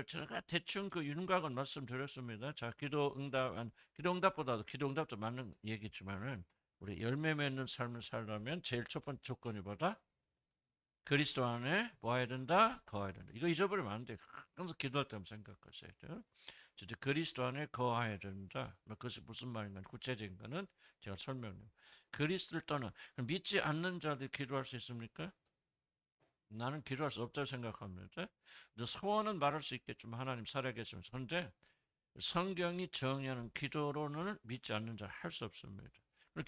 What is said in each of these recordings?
제가 대충 그 윤곽은 말씀드렸습니다. 자, 기도 응답보다도 기도 응답도 맞는 얘기지만은 우리 열매 맺는 삶을 살려면 제일 첫 번째 조건이 뭐다? 그리스도 안에 뭐 해야 된다? 거해야 된다. 이거 잊어버리면 안 돼. 항상 기도할 때 한번 생각하셔야 돼요. 진짜 그리스도 안에 거해야 된다. 뭐 그것이 무슨 말인가 구체적인 거는 제가 설명해요. 그리스도를 떠나 믿지 않는 자들이 기도할 수 있습니까? 나는 기도할 수 없다고 생각합니다. 소원은 말할 수 있겠지만 하나님 살아계시면서. 그런데 성경이 정의하는 기도로는 믿지 않는 자 할 수 없습니다.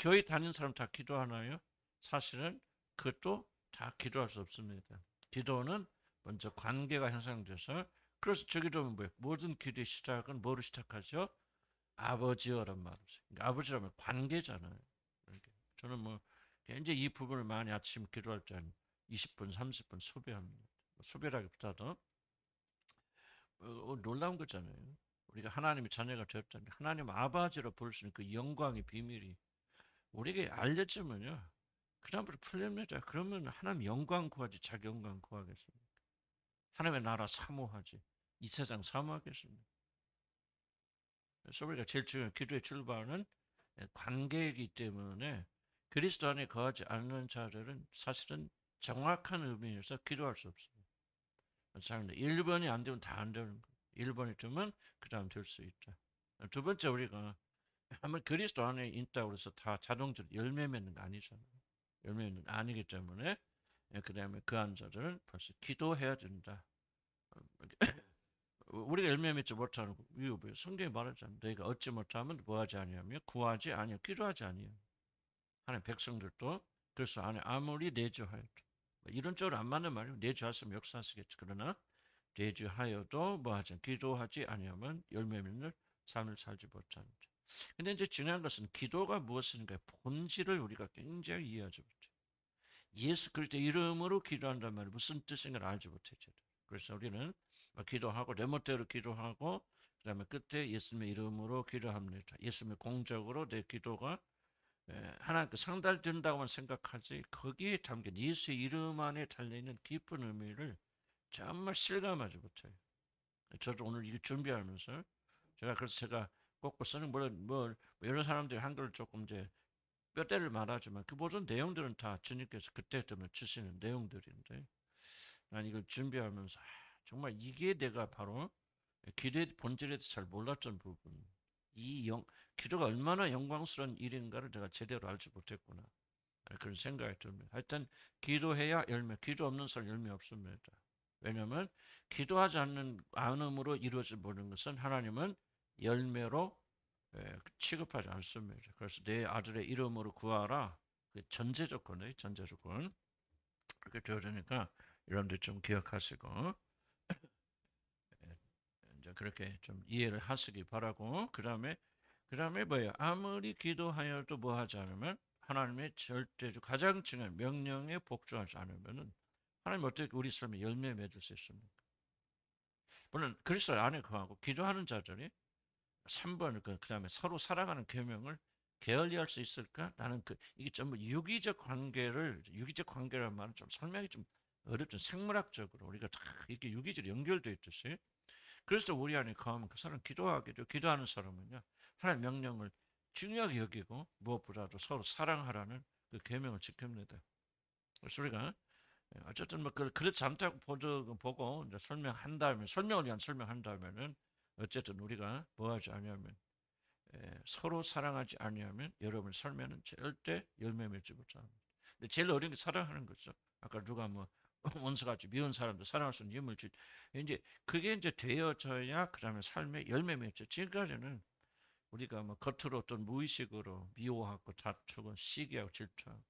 교회 다니는 사람 다 기도하나요? 사실은 그것도 다 기도할 수 없습니다. 기도는 먼저 관계가 형성돼서 그래서 저 기도는 뭐예요? 모든 기도의 시작은 뭐로 시작하죠? 아버지여란 말이죠. 그러니까 아버지라면 관계잖아요. 저는 뭐 굉장히 이 부분을 많이 아침 기도할 때 한 20분, 30분 소비합니다. 소비라기보다도 놀라운 거잖아요. 우리가 하나님의 자녀가 되었다는 하나님 아버지로 부를 수 있는 그 영광의 비밀이 우리에게 알려지면요. 그다음부터 풀립니다. 그러면 하나님 영광 구하지 자기 영광 구하겠습니까? 하나님의 나라 사모하지 이 세상 사모하겠습니까? 그래서 우리가 제일 중요한 기도의 출발은 관계이기 때문에 그리스도 안에 거하지 않는 자들은 사실은 정확한 의미에서 기도할 수 없습니다. 1번이 안 되면 다 안 되는 거예요. 1번이 되면 그 다음 될 수 있다. 두 번째 우리가 한번 그리스도 안에 있다고 해서 다 자동적으로 열매 맺는 거 아니잖아요. 열매 맺는 거 아니기 때문에 그 다음에 그 한자들은 벌써 기도해야 된다. 우리가 열매 맺지 못하는 이유 뭐예요? 성경에 말하잖아요. 너희가 얻지 못하면 뭐하지 아니하며 구하지 아니하며 기도하지 아니하며 하나님 백성들도 그래서 안에 아무리 내주하여도 이런 쪽으로 안 맞는 말이에요. 내주하시면 역사하시겠죠. 그러나 내주하여도 뭐하지 기도하지 아니하면 열매 맺는 삶을 살지 못한다. 근데 이제 중요한 것은 기도가 무엇인가 본질을 우리가 굉장히 이해하지 못해. 예수 그리스도 이름으로 기도한단 말이 무슨 뜻인가를 알지 못했죠. 그래서 우리는 기도하고 내 멋대로 기도하고 그다음에 끝에 예수님의 이름으로 기도합니다. 예수님의 공적으로 내 기도가 하나님께 상달된다고만 생각하지 거기에 담긴 예수의 이름 안에 달려있는 깊은 의미를 정말 실감하지 못해요. 저도 오늘 이거 준비하면서 제가 꼭꼭 쓰는 뭘 여러 사람들이 한글을 조금 이제 몇 대를 말하지만 그 모든 내용들은 다 주님께서 그때 때문에 주시는 내용들인데 난 이걸 준비하면서 정말 이게 내가 바로 기도의 본질에 대해서 잘 몰랐던 부분 기도가 얼마나 영광스러운 일인가를 내가 제대로 알지 못했구나 그런 생각이 듭니다. 하여튼 기도해야 열매 기도 없는 사람 열매 없습니다. 왜냐하면 기도하지 않음으로 이루어질 모든 것은 하나님은 열매로 취급하지 않습니다. 그래서 내 아들의 이름으로 구하라. 그 전제 조건이에요. 전제 조건. 그렇게 되어지니까 여러분들 좀 기억하시고 이제 그렇게 좀 이해를 하시기 바라고 그다음에 뭐예요? 아무리 기도하여도 뭐 하지 않으면 하나님의 절대적 가장 중요한 명령에 복종하지 않으면은 하나님 어떻게 우리 삶에 열매 맺을 수 있습니까? 물론 그리스도 안에 거하고 기도하는 자들이 3번 그다음에 서로 살아가는 계명을 게을리할 수 있을까? 나는 이게 전부 유기적 관계라는 말은 좀 설명이 좀 어렵죠. 생물학적으로 우리가 다 이렇게 유기적으로 연결되어 있듯이 그래서 우리 안에 거하면 그 사람 기도하게 돼. 기도하는 사람은요 하나님 명령을 중요하게 여기고 무엇보다도 서로 사랑하라는 그 계명을 지킵니다. 그래서 우리가 어쨌든 뭐 그렇지 않다고 보고 이제 설명을 위한 설명한다면은 어쨌든 우리가 뭐하지 않냐면 서로 사랑하지 아니하면 여러분의 삶에는 절대 열매 맺지 못합니다. 근데 제일 어려운 게 사랑하는 거죠. 아까 누가 뭐 원수같이 미운 사람도 사랑할 수 있는 힘을 주 이제 그게 이제 되어져야 그다음에 삶에 열매 맺죠. 지금까지는 우리가 뭐 겉으로 어떤 무의식으로 미워하고 다투고 시기하고 질투하고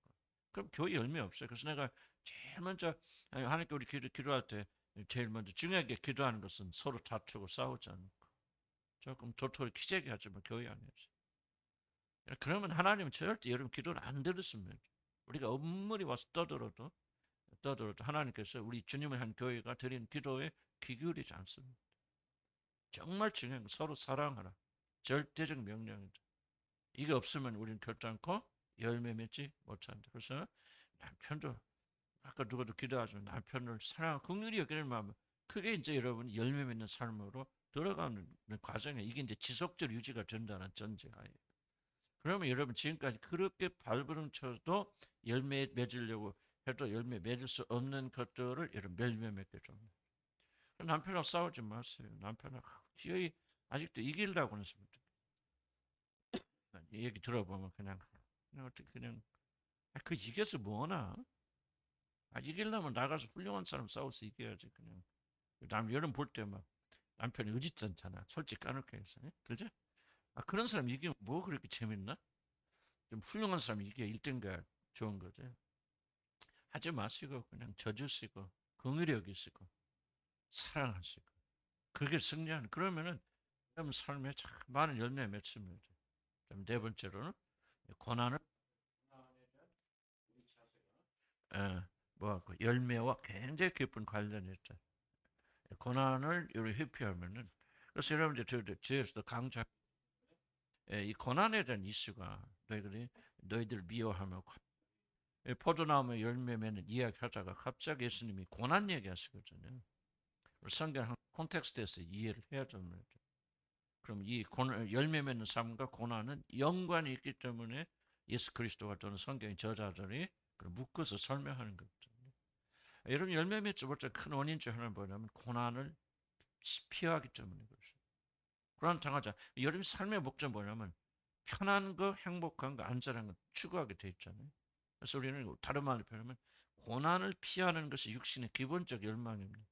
그럼 교회 열매 없어요. 그래서 내가 제일 먼저 하나님께 우리 기도할 때 제일 먼저 중요하게 기도하는 것은 서로 다투고 싸우지 않고 조금 도토리 키재기 하지만 교회 안에서 그러면 하나님은 절대 여러분 기도를 안 들으십니다. 우리가 엄물이 와서 떠들어도 하나님께서 우리 주님을 한 교회가 드린 기도에 귀 기울이지 않습니다. 정말 중요한 건 서로 사랑하라. 절대적 명령이다. 이게 없으면 우리는 결단코 열매 맺지 못한다. 그래서 남편도 아까 누구도 기도하지만 남편을 사랑하고 긍휼히 여기는 마음 그게 이제 여러분 열매 맺는 삶으로 들어가는 과정에 이게 이제 지속적으로 유지가 된다는 전제하에. 그러면 여러분 지금까지 그렇게 발버둥 쳐도 열매 맺으려고 해도 열매 맺을 수 없는 것들을 여러분 열매 맺게 됩니다. 남편하고 싸우지 마세요. 남편하고 기어이 아직도 이기려고 하는 사람들. 얘기 들어보면 그냥 어떻게 그냥 그 이겨서 뭐하나? 이기려면 나가서 훌륭한 사람 싸워서 이겨야지 그냥. 남 여름 볼 때 막 남편이 의짓잖잖아. 솔직히 까놓게 해서. 그죠? 그런 사람 이기면 뭐 그렇게 재밌나? 좀 훌륭한 사람이 이게 1등가 좋은 거죠. 하지 마시고 그냥 져주시고 긍휼히 여기시고 사랑하시고 그게 승리하는 그러면은 여러분 삶에 참 많은 열매 맺습니다. 네 번째로는 고난을 뭐 열매와 굉장히 깊은 관련이 있죠. 고난을 이렇게 회피하면은 그래서 여러분들 저에서도 강좌 이 고난에 대한 이슈가 너희들 미워하며 포도나무 열매 맺는 이야기 하다가 갑자기 예수님이 고난 얘기하시거든요. 성경 콘텍스트에서 이해를 해야 됩니다. 그럼 이 열매 맺는 삶과 고난은 연관이 있기 때문에 예수 그리스도가 또는 성경의 저자들이 묶어서 설명하는 거거든요. 여러분 열매 맺지 못할 큰 원인 중 하나는 뭐냐면 고난을 피하기 때문에 그렇죠. 고난 당하자. 여러분 삶의 목적 뭐냐면 편한 거, 행복한 거, 안전한 거 추구하게 돼 있잖아요. 그래서 우리는 다른 말로 표현하면 고난을 피하는 것이 육신의 기본적 열망입니다.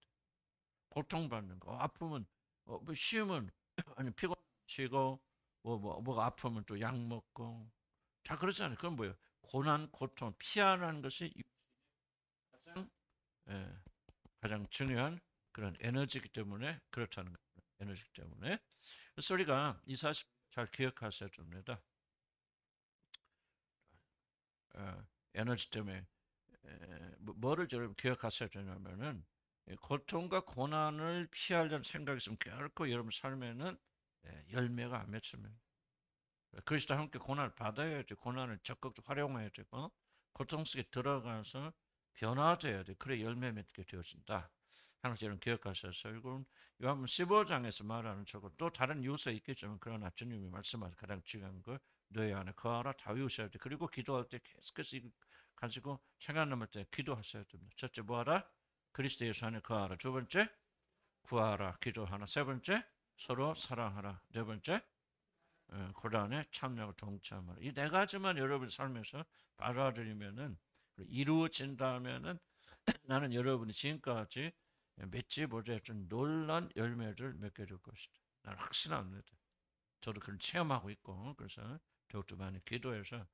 고통받는 거, 아프면, 뭐 쉬우면 아니 피곤 쉬고, 뭐가 아프면 또 약 먹고 다 그러잖아요. 그건 뭐예요? 고난, 고통 피하는 것이 가장 예, 가장 중요한 그런 에너지이기 때문에 그렇다는 거예요. 에너지 때문에. 그래서 우리가 이 사실 잘 기억하셔야 됩니다. 에너지 때문에 뭐를 여러분 기억하셔야 되냐면은 고통과 고난을 피하려는 생각이 있으면 결코 여러분 삶에는 열매가 안 맺힙니다. 그리스도 함께 고난을 받아야지 고난을 적극적으로 활용해야 되고 고통 속에 들어가서 변화돼야 돼. 그래 열매 맺게 되어진다. 항상 여러분 기억하셔서 이건 요한복음 15장에서 말하는 저거 또 다른 요소 있겠지만 그러나 주님이 말씀하신 가장 중요한 거 너희 안에 거하라 다 외우셔야 돼. 그리고 기도할 때 계속해서 이거 가지고 생각 남을 때 기도하셔야 됩니다. 첫째 뭐하라? 그리스도 예수 안에 거하라. 두 번째 구하라. 기도하라. 세 번째 서로 사랑하라. 네 번째 고난에 참여하고 동참하라. 이 네 가지만 여러분 삶에서 받아들이면은 이루어진다면은 나는 여러분이 지금까지 맺지 못했던 놀란 열매를 맺게 될 것이다. 나는 확신합니다. 저도 그런 체험하고 있고 그래서 더욱더 많이 기도해서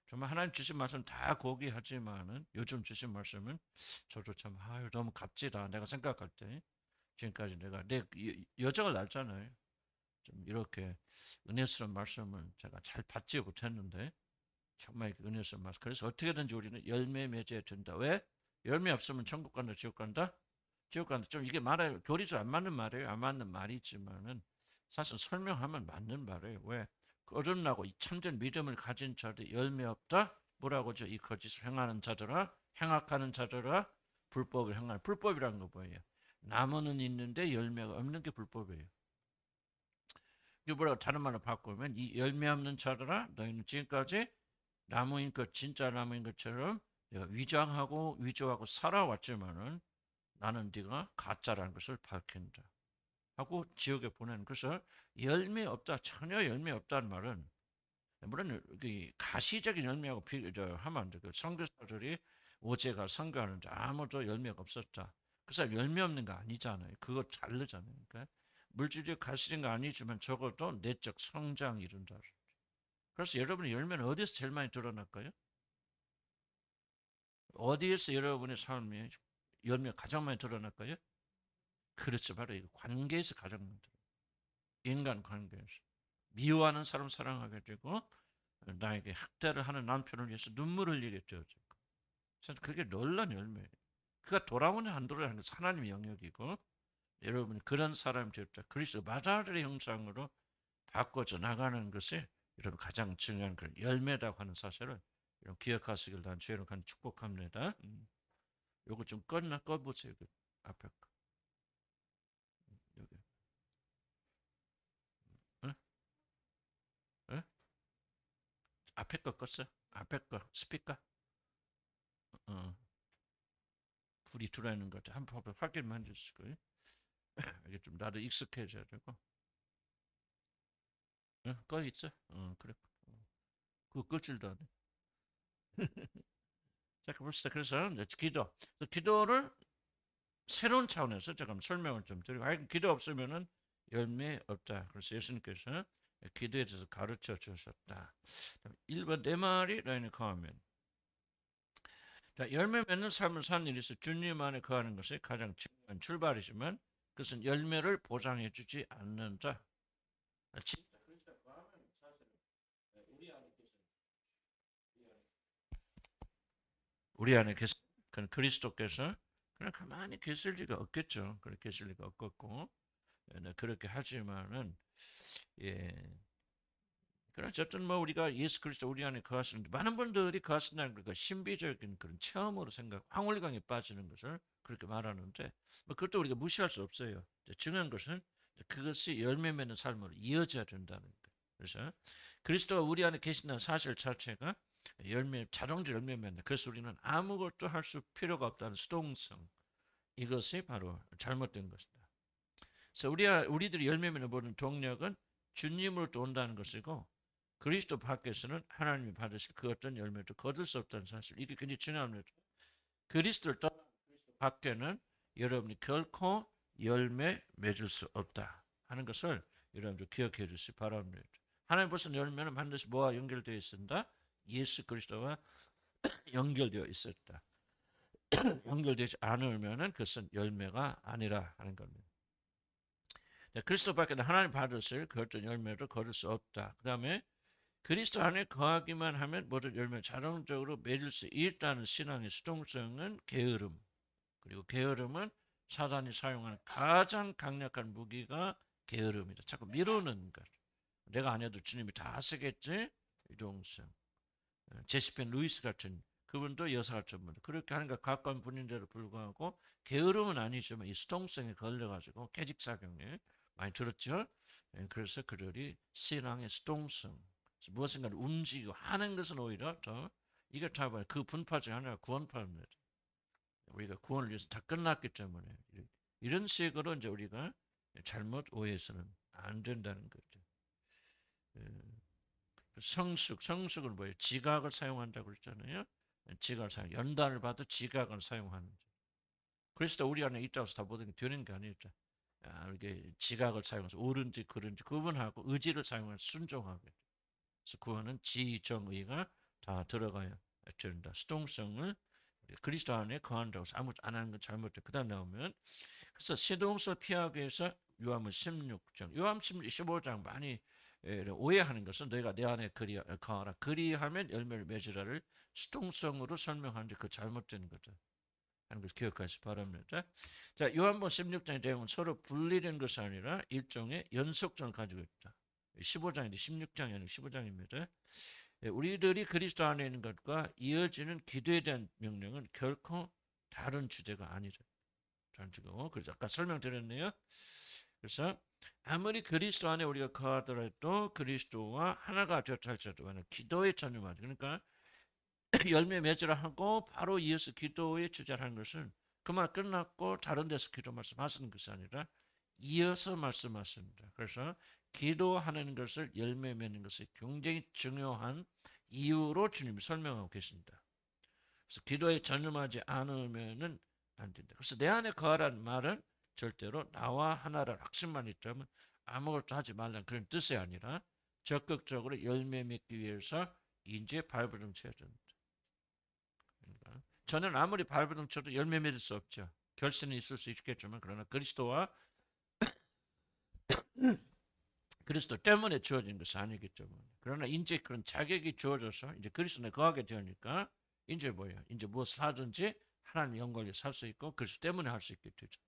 정말 하나님 주신 말씀 다 고귀하지만은 요즘 주신 말씀은 저도 참 너무 값지다. 내가 생각할 때 지금까지 내가 내 여정을 알잖아요. 좀 이렇게 은혜스러운 말씀을 제가 잘 받지 못했는데 정말 은혜스러운 말씀. 그래서 어떻게든지 우리는 열매 맺어야 된다. 왜? 열매 없으면 천국 간다, 지옥 간다? 지옥 간다. 좀 이게 말에 교리서 안 맞는 말이에요. 안 맞는 말이지만은 사실 설명하면 맞는 말이에요. 왜? 거듭나고 이 참된 믿음을 가진 자들 열매 없다? 뭐라고죠? 이 거짓을 행하는 자들아, 행악하는 자들아, 불법을 행하는 불법이라는 거 뭐예요? 나무는 있는데 열매가 없는 게 불법이에요. 이게 뭐라고 다른 말로 바꾸면 이 열매 없는 자들아, 너희는 지금까지 나무인 것 진짜 나무인 것처럼 내가 위장하고 위조하고 살아왔지만은 나는 네가 가짜라는 것을 밝힌다 하고 지옥에 보내는. 그래서 열매 없다, 전혀 열매 없다는 말은 물론 가시적인 열매하고 하면 안 돼. 선교사들이 오제가 선교하는데 아무도 열매가 없었다. 그 사람 열매 없는 거 아니잖아요. 그거 다르잖아요. 그러니까 물질이 가시는 거 아니지만 적어도 내적 성장이 이룬다. 그래서 여러분의 열매는 어디서 제일 많이 드러날까요? 어디에서 여러분의 삶이 열매가 가장 많이 드러날까요? 그렇죠. 바로 이 관계에서 가장 많이 드러나요. 인간 관계에서. 미워하는 사람 사랑하게 되고 나에게 학대를 하는 남편을 위해서 눈물을 흘리게 되어지고. 그래서 그게 놀란 열매예요. 그가 돌아오냐 안 돌아오냐 것은 하나님의 영역이고 여러분이 그런 사람이 되었다. 그리스도 마다들의 형상으로 바꿔져 나가는 것이 여러분 가장 중요한 그 열매라고 하는 사실을 여러분 기억하시길 난 주의로 간 축복합니다. 요거 좀 꺼보세요. 그 앞에 거. 앞에 거 껐어? 앞에 거 스피커? 어, 불이 들어있는 것 같아. 한번 확인만 해줄 거예요. 이게 좀 나도 익숙해져야 되고. 꺼 있어? 그래. 그거 끌 줄도 안 해. 자, 봅시다. 그래서 이제 기도를 새로운 차원에서 잠깐 설명을 좀 드리고, 기도 없으면은 열매 없다. 그래서 예수님께서 기도에 대해서 가르쳐 주셨다. 1번 내 말이 너희는 거하면. 자, 열매 맺는 삶을 사는 일에서 주님 안에 거하는 것이 가장 중요한 출발이지만 그것은 열매를 보장해 주지 않는다. 진짜 그리스도에 거하면 사실은 우리 안에 계신 그리스도께서 그냥 가만히 계실 리가 없겠죠. 그렇게 계실 리가 없겠고, 그렇게 하지만은 예. 그러나 어쨌든 뭐 우리가 예수 그리스도 우리 안에 거하시는데 많은 분들이 거하신다는 그 신비적인 그런 체험으로 생각, 황홀강에 빠지는 것을 그렇게 말하는데 뭐 그것도 우리가 무시할 수 없어요. 중요한 것은 그것이 열매 맺는 삶으로 이어져야 된다는 거예요. 그래서 그리스도가 우리 안에 계신다는 사실 자체가 자동적으로 열매 맺는. 그래서 우리는 아무것도 할 수 필요가 없다는 수동성. 이것이 바로 잘못된 것이다. 그래서 우리들이 열매 맺는 모든 동력은 주님으로부터 온다는 것이고 그리스도 밖에서는 하나님이 받으실 그 어떤 열매도 거둘 수 없다는 사실. 이게 굉장히 중요합니다. 그리스도를 떠난 그리스도 밖에는 여러분이 결코 열매 맺을 수 없다 하는 것을 여러분들 기억해 주시기 바랍니다. 하나님 벌써 열매는 반드시 뭐와 연결되어 있습니다. 예수 그리스도와 연결되어 있었다. 연결되지 않으면 그것은 열매가 아니라 하는 겁니다. 그리스도 밖에는 하나님 받으실 그 어떤 열매를 거둘 수 없다. 그 다음에 그리스도 안에 거하기만 하면 모든 열매 자동적으로 맺을 수 있다는 신앙의 수동성은 게으름. 그리고 게으름은 사단이 사용하는 가장 강력한 무기가 게으름이다. 자꾸 미루는 것. 내가 안 해도 주님이 다 하시겠지? 이동성. 제시펜 루이스 같은 그분도 여사 전문 그렇게 하는 것 가까운 분인데도 불구하고 게으름은 아니지만 이 수동성에 걸려가지고 깨직사경에 많이 들었죠. 그래서 그들이 신앙의 수동성 무엇인가를 움직이고 하는 것은 오히려 더 이게 다그 분파 중 하나가 구원파입니다. 우리가 구원을 위해서 다 끝났기 때문에 이런 식으로 이제 우리가 잘못 오해해서는 안 된다는 거죠. 성숙은 뭐예요? 지각을 사용한다고 그랬잖아요. 지각을 연단을 받아 지각을 사용하는. 그리스도 우리 안에 있다고 해서 다 모든 게 되는 게 아니죠. 이게 지각을 사용해서 옳은지 그른지 구분하고 의지를 사용해서 순종하게. 그래서 구원은 지정의가 다 들어가야 된다. 수동성을 그리스도 안에 거한다고 해서 아무것도 안 하는 건 잘못돼. 그 다음 나오면 그래서 시동성 피하기 위해서 요한은 16장, 요한 15장 많이 오해하는 것은 너희가 내 안에 거하라. 그리하면 열매를 맺으라를 수동성으로 설명하는데 그 잘못된 거죠. 하는 것을 기억하시기 바랍니다. 자, 요한복음 16장의 내용은 서로 분리된 것이 아니라 일종의 연속성을 가지고 있다. 15장인데 16장이 아니고 15장입니다. 우리들이 그리스도 안에 있는 것과 이어지는 기도에 대한 명령은 결코 다른 주제가 아니라. 그래서 아까 설명드렸네요. 그래서 아무리 그리스도 안에 우리가 거하더라도 그리스도와 하나가 되었다 할지라도 기도에 전념하죠. 그러니까 열매 맺으라 하고 바로 이어서 기도에 주저하는 것은 그 말 끝났고 다른 데서 기도 말씀하시는 것이 아니라 이어서 말씀하십니다. 그래서 기도하는 것을 열매 맺는 것이 굉장히 중요한 이유로 주님이 설명하고 계십니다. 그래서 기도에 전념하지 않으면은 안 된다. 그래서 내 안에 거하라는 말은 절대로 나와 하나를 확신만 있다면 아무것도 하지 말라는 그런 뜻이 아니라 적극적으로 열매 맺기 위해서 이제 발버둥 쳐야 된다. 그러니까 저는 아무리 발버둥 쳐도 열매 맺을 수 없죠. 결실은 있을 수 있겠지만 그러나 그리스도 때문에 주어진 것이 아니기 때문에. 그러나 이제 그런 자격이 주어져서 이제 그리스도에 거하게 되니까 이제 뭐야? 이제 무엇을 하든지 하나님 영광에 살 수 있고 그리스도 때문에 할 수 있게 되죠.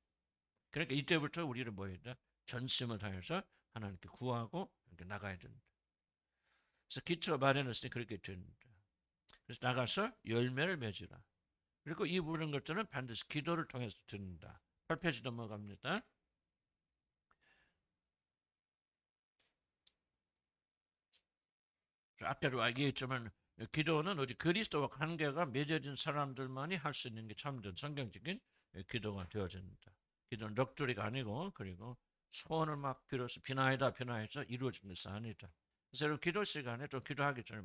그러니까 이때부터 우리는 뭐 해야 돼? 전심을 다해서 하나님께 구하고 이렇게 나가야 됩니다. 그래서 기초 마련했으니 그렇게 됩니다. 그래서 나가서 열매를 맺으라. 그리고 이 모든 것들은 반드시 기도를 통해서 듣는다. 8페이지 넘어갑니다. 아까도 얘기했지만 기도는 우리 그리스도와 관계가 맺어진 사람들만이 할 수 있는 게 참된 성경적인 기도가 되어집니다. 기도는 넋두리가 아니고 그리고 소원을 막 빌어서 비나이다 이루어진 것이 아니다. 그래서 기도 시간에 또 기도하기 전에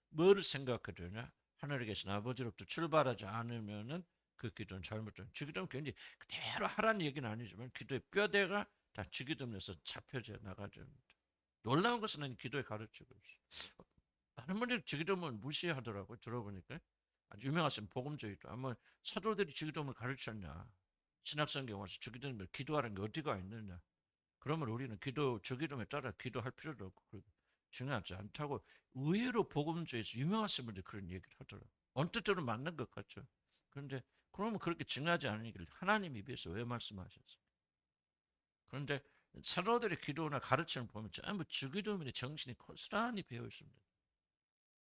뭐를 생각해야 되냐? 하늘에 계신 아버지로부터 출발하지 않으면은 그 기도는 잘못된. 주기도는 굉장히 그대로 하라는 얘기는 아니지만 기도의 뼈대가 다 주기도면서 잡혀져 나가야 됩니다. 놀라운 것은 기도에 가르치고 있어요. 많은 분들이 주기도문 무시하더라고요. 들어보니까. 아주 유명하신 복음주의도. 아마 사도들이 주기도문을 가르쳤냐. 신학성경 와서 주기도문을 기도하라는 게 어디가 있느냐. 그러면 우리는 주기도문에 따라 기도할 필요도 없고 중요하지 않다고 의외로 복음주의에서 유명하신 분들이 그런 얘기를 하더라고요. 언뜻 들으면 맞는 것 같죠. 그런데 그러면 그렇게 중요하지 않은 얘기를 하나님 입에서 왜 말씀하셨어요? 그런데 사도들의 기도나 가르침을 보면 전부 주기도문의 정신이 고스란히 배어 있습니다.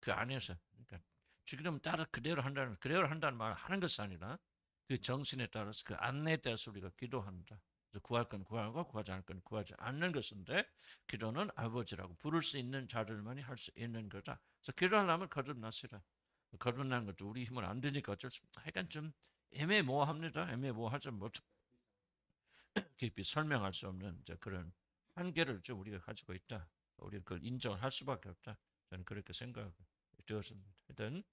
그 안에서 그러니까 주기도문 따라 그대로 한다는 말을 하는 것이 아니라 그 정신에 따라서 그 안내에 따라서 우리가 기도한다. 구할 건 구하고 구하지 않을 건 구하지 않는 것인데 기도는 아버지라고 부를 수 있는 자들만이 할 수 있는 거다. 그래서 기도하려면 거듭나시라. 거듭난 것도 우리 힘은 안 되니까 어쩔 수 없다. 하여간 좀 애매모호합니다. 애매모호하지 뭐 깊이 설명할 수 없는 그런 한계를 좀 우리가 가지고 있다. 우리가 그걸 인정을 할 수밖에 없다. 저는 그렇게 생각되었습니다. 일단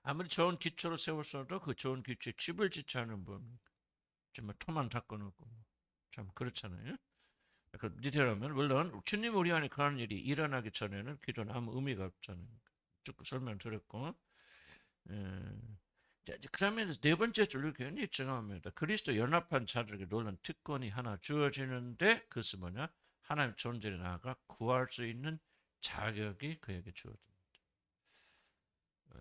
아무리 좋은 기초를 세웠어도 그 좋은 기초에 집을 짓지 않으면 뭡니까? 정말 토만 닦아놓고 참 그렇잖아요. 그 니테라면 물론 주님 우리 안에 그런 일이 일어나기 전에는 기도는 아무 의미가 없잖아요. 쭉 설명드렸고 그러면 네 번째 줄로 굉장히 중요합니다. 그리스도 연합한 자들에게 놀란 특권이 하나 주어지는데 그것은 뭐냐? 하나님 존재에 나아가 구할 수 있는 자격이 그에게 주어집니다.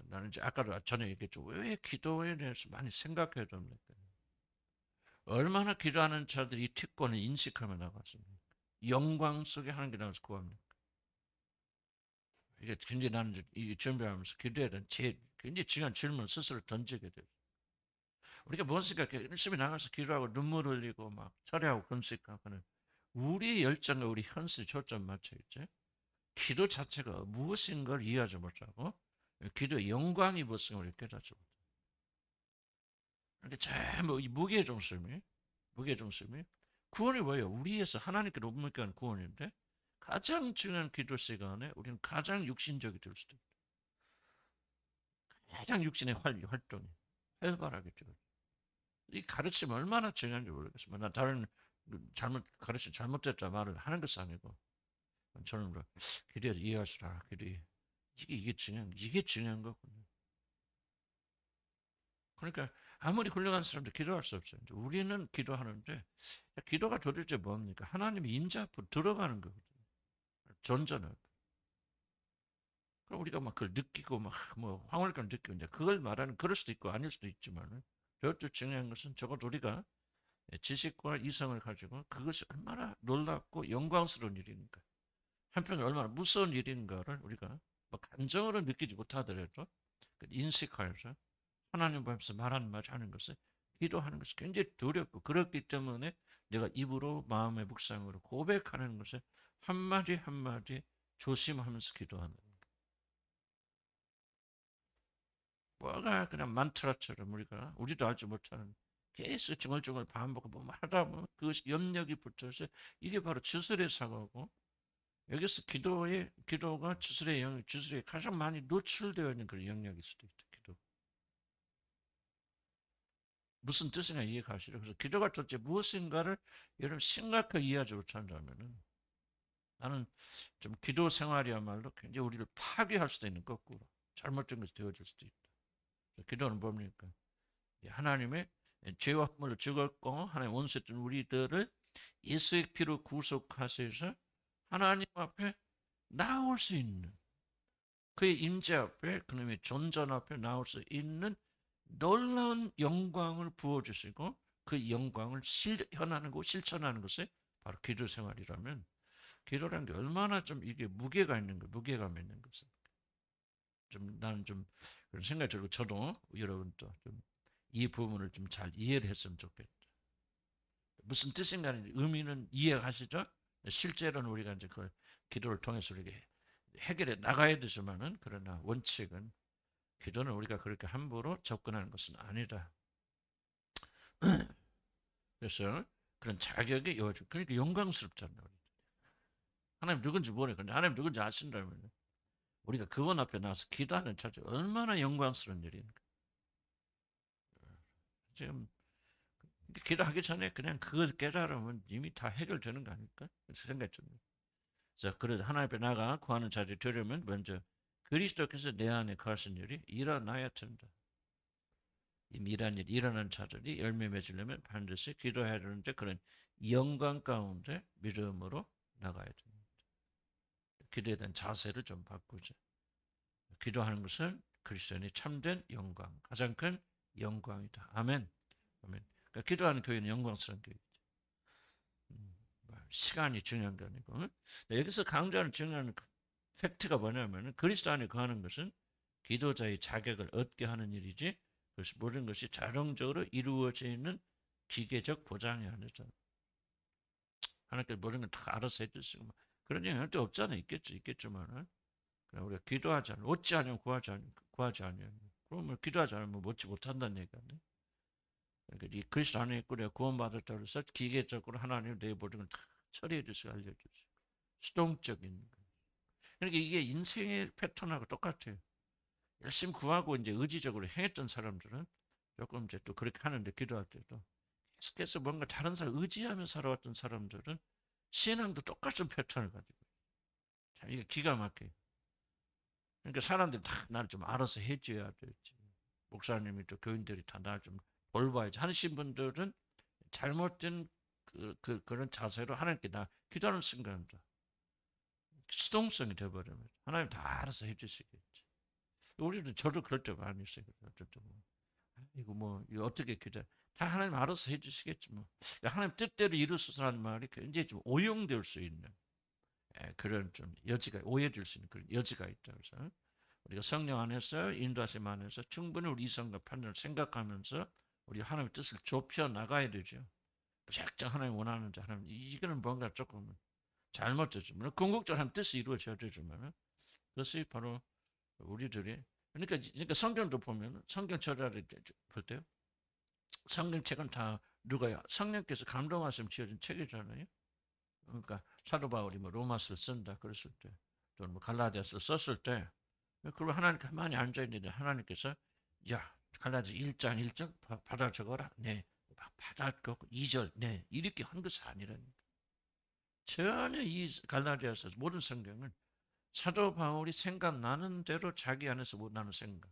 나는 이제 아까도 전에 얘기했죠. 왜 기도에 대해서 많이 생각해야 됩니까? 얼마나 기도하는 자들이 이 특권을 인식하며 나갔습니까? 영광 속에 하나님께 나가서 구합니다. 이게 굉장히 나는 이 준비하면서 기도에 대한 굉장히 중요한 질문을 스스로 던지게 돼요. 우리가 무엇인가 열심히 나가서 기도하고 눈물 흘리고 막 철회하고 금식하고는 우리의 열정과 우리 현실에 초점 맞춰 있지. 기도 자체가 무엇인가를 이해하지 못하고 기도의 영광이 무엇인가를 깨닫지 못해. 그러니까 전부 이 무게중심이 구원이 뭐예요? 우리에서 하나님께 높게 구원인데 가장 중요한 기도 시간에 우리는 가장 육신적이 될 수도 있다. 가장 육신의 활동이 활발하게 되고 이 가르침이 얼마나 중요한지 모르겠어요. 나 다른 잘못됐다 말을 하는 것이 아니고 저는 기도해서 이해하시라. 이게 중요한 거군요. 그러니까 아무리 훌륭한 사람도 기도할 수 없어요. 우리는 기도하는데 기도가 도대체 뭡니까? 하나님의 임재 앞으로 들어가는 거거든요. 존재는. 그럼 우리가 막 그걸 느끼고 막 뭐 황홀감 느끼고 이제 그걸 말하는 그럴 수도 있고 아닐 수도 있지만 저도 중요한 것은 적어도 우리가 지식과 이성을 가지고 그것이 얼마나 놀랍고 영광스러운 일인가. 한편으로 얼마나 무서운 일인가를 우리가 뭐 감정으로 느끼지 못하더라도 인식하여서 하나님 앞에서 말하는 말 하는 것을 기도하는 것이 굉장히 두렵고 그렇기 때문에 내가 입으로 마음의 묵상으로 고백하는 것을 한마디 한마디 조심하면서 기도하는 뭐가 그냥 만트라처럼 우리도 알지 못하는 계속 중얼중얼 반복하고 뭐 하다 보면 그것이 염력이 붙어서 이게 바로 주술의 사고고 여기서 기도가 주술에 가장 많이 노출되어 있는 그런 영역일 수도 있다. 기도. 무슨 뜻인가 이해가시죠? 그래서 기도가 도대체 무엇인가를 여러분 심각하게 이해하지 못한다면은 나는 좀 기도 생활이야말로 굉장히 우리를 파괴할 수도 있는 거꾸로 잘못된 것이 되어질 수도 있다. 기도는 뭡니까? 하나님의 죄와 허물로 죽었고 하나님 원수했던 우리들을 예수의 피로 구속하셔서 하나님 앞에 나올 수 있는 그의 임재 앞에 그놈의 존전 앞에 나올 수 있는 놀라운 영광을 부어주시고 그 영광을 실현하는 실천하는 것이 바로 기도 생활이라면 기도라는 게 얼마나 좀 이게 무게가 있는 거 무게감 있는 것은 나는 좀 그런 생각이 들고 저도 여러분도 좀 이 부분을 좀 잘 이해를 했으면 좋겠다. 무슨 뜻인가 의미는 이해하시죠? 실제로는 우리가 이제 그 기도를 통해서 이렇게 해결해 나가야 되지만은 그러나 원칙은 기도는 우리가 그렇게 함부로 접근하는 것은 아니다. 그래서 그런 자격이 요즘 그러니까 영광스럽잖아요. 하나님 누군지 모르. 근데 하나님 누군지 아신다면 우리가 그분 앞에 나와서 기도하는 자체 얼마나 영광스러운 일인가. 지금 기도하기 전에 그냥 그걸 깨달으면 이미 다 해결되는 거 아닐까? 그래서 생각이 듭니다. 자, 그래서 하나님 앞에 나가 구하는 자리 되려면 먼저 그리스도께서 내 안에 거하신 일이 일어나야 된다. 이미 일한 일, 일어난 자들이 열매 맺으려면 반드시 기도해야 되는데 그런 영광 가운데 믿음으로 나가야 됩니다. 기도에 대한 자세를 좀 바꾸자. 기도하는 것은 그리스도인의 참된 영광, 가장 큰 영광이다. 아멘. 아멘. 그러니까 기도하는 교회는 영광스러운 교회이죠. 시간이 중요한 게 아니고 여기서 강조하는 중요한 팩트가 뭐냐면 그리스도 안에 거하는 것은 기도자의 자격을 얻게 하는 일이지 그것이 모든 것이 자동적으로 이루어지는 기계적 보장이 아니죠. 하나님께서 모든 걸 다 알아서 해주시고 그런 얘기는 또 없잖아요. 있겠지만은 우리가 기도하지 않으면 얻지 않으면 구하지 않으면 그러면 기도하지 않으면 얻지 못한다는 얘기 아니에요. 그러니까 이 그리스도 안에 있고 내가 구원받았다고 해서 기계적으로 하나님 내 모든 걸 다 처리해 주시고 알려주시고 수동적인 거. 그러니까 이게 인생의 패턴하고 똑같아요. 열심히 구하고 이제 의지적으로 행했던 사람들은 조금 이제 또 그렇게 하는데 기도할 때도 계속해서 뭔가 다른 사람 의지하며 살아왔던 사람들은 신앙도 똑같은 패턴을 가지고 자, 이게 기가 막혀요. 그러니까 사람들이 다 나를 좀 알아서 해줘야 되지. 목사님이 또 교인들이 다 나를 좀 돌봐야지 하신 분들은 잘못된 그런 자세로 하나님께 나 기도하는 순간입니다. 수동성이 돼버리면 하나님 다 알아서 해주시겠지. 우리는 저도 그럴 때 많이 있어요. 이거 뭐 이거 어떻게 기도? 다 하나님 알아서 해주시겠지 뭐. 하나님 뜻대로 이루소서라는 말이 굉장히 좀 오용될 수 있는 그런 좀 여지가 오해될 수 있는 그런 여지가 있다. 그래서 우리가 성령 안에서 인도하심 안에서 충분히 우리 이성과 판단을 생각하면서 우리 하나님의 뜻을 좁혀 나가야 되죠. 무작정 하나님 원하는 자 하나님 이거는 뭔가 조금 잘못되죠. 물론 궁극적으로 하나님 뜻이 이루어져야 되지만 그것이 바로 우리들이 그러니까 성경도 보면 성경 절하를 볼 때요. 성경책은 다 누가요? 성령께서 감동하시면 지어진 책이잖아요. 그러니까 사도 바울이 뭐 로마서를 쓴다 그랬을 때, 또는 뭐 갈라디아서 썼을 때, 그리고 하나님 가만히 앉아 있는데 하나님께서 야 갈라디 1장 1절 받아 적어라. 네. 받아 적고 2절 네 이렇게 한 것이 아니라니까. 전혀 이 갈라디아서 모든 성경은 사도 바울이 생각나는 대로 자기 안에서 못나는 생각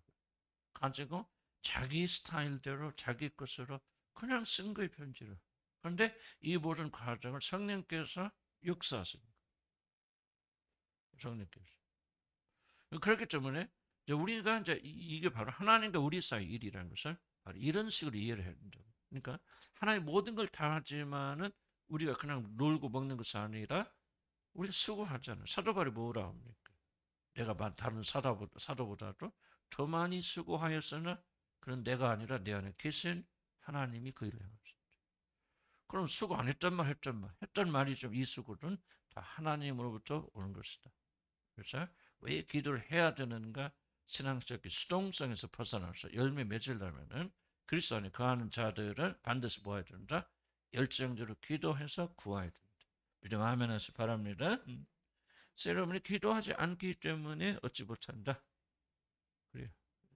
가지고 자기 스타일대로 자기 것으로 그냥 쓴 거예요, 편지를. 그런데 이 모든 과정을 성령께서 역사하십니다. 성령께서. 그렇기 때문에 우리가 이제 이게 바로 하나님과 우리 사이 일이라는 것을 바로 이런 식으로 이해를 해야 된다. 그러니까 하나님 모든 걸 다 하지만은 우리가 그냥 놀고 먹는 것이 아니라 우리가 수고하잖아요. 사도 바울이 뭐라 합니까? 내가 다른 사도보다도 더 많이 수고하였으나 그런 내가 아니라 내 안에 계신 하나님이 그 일을 행하셨다. 그럼 수고 안 했단 말 했단 말이죠. 이 수고는 다 하나님으로부터 오는 것이다. 그래서 왜 기도를 해야 되는가? 신앙적인 수동성에서 벗어나서 열매 맺으려면은 그리스도 안에 거하는 자들은 반드시 모아야 된다. 열정적으로 기도해서 구해야 된다. 믿음 아멘 하시 바랍니다. 여러분이 기도하지 않기 때문에 얻지 못한다. 그래요.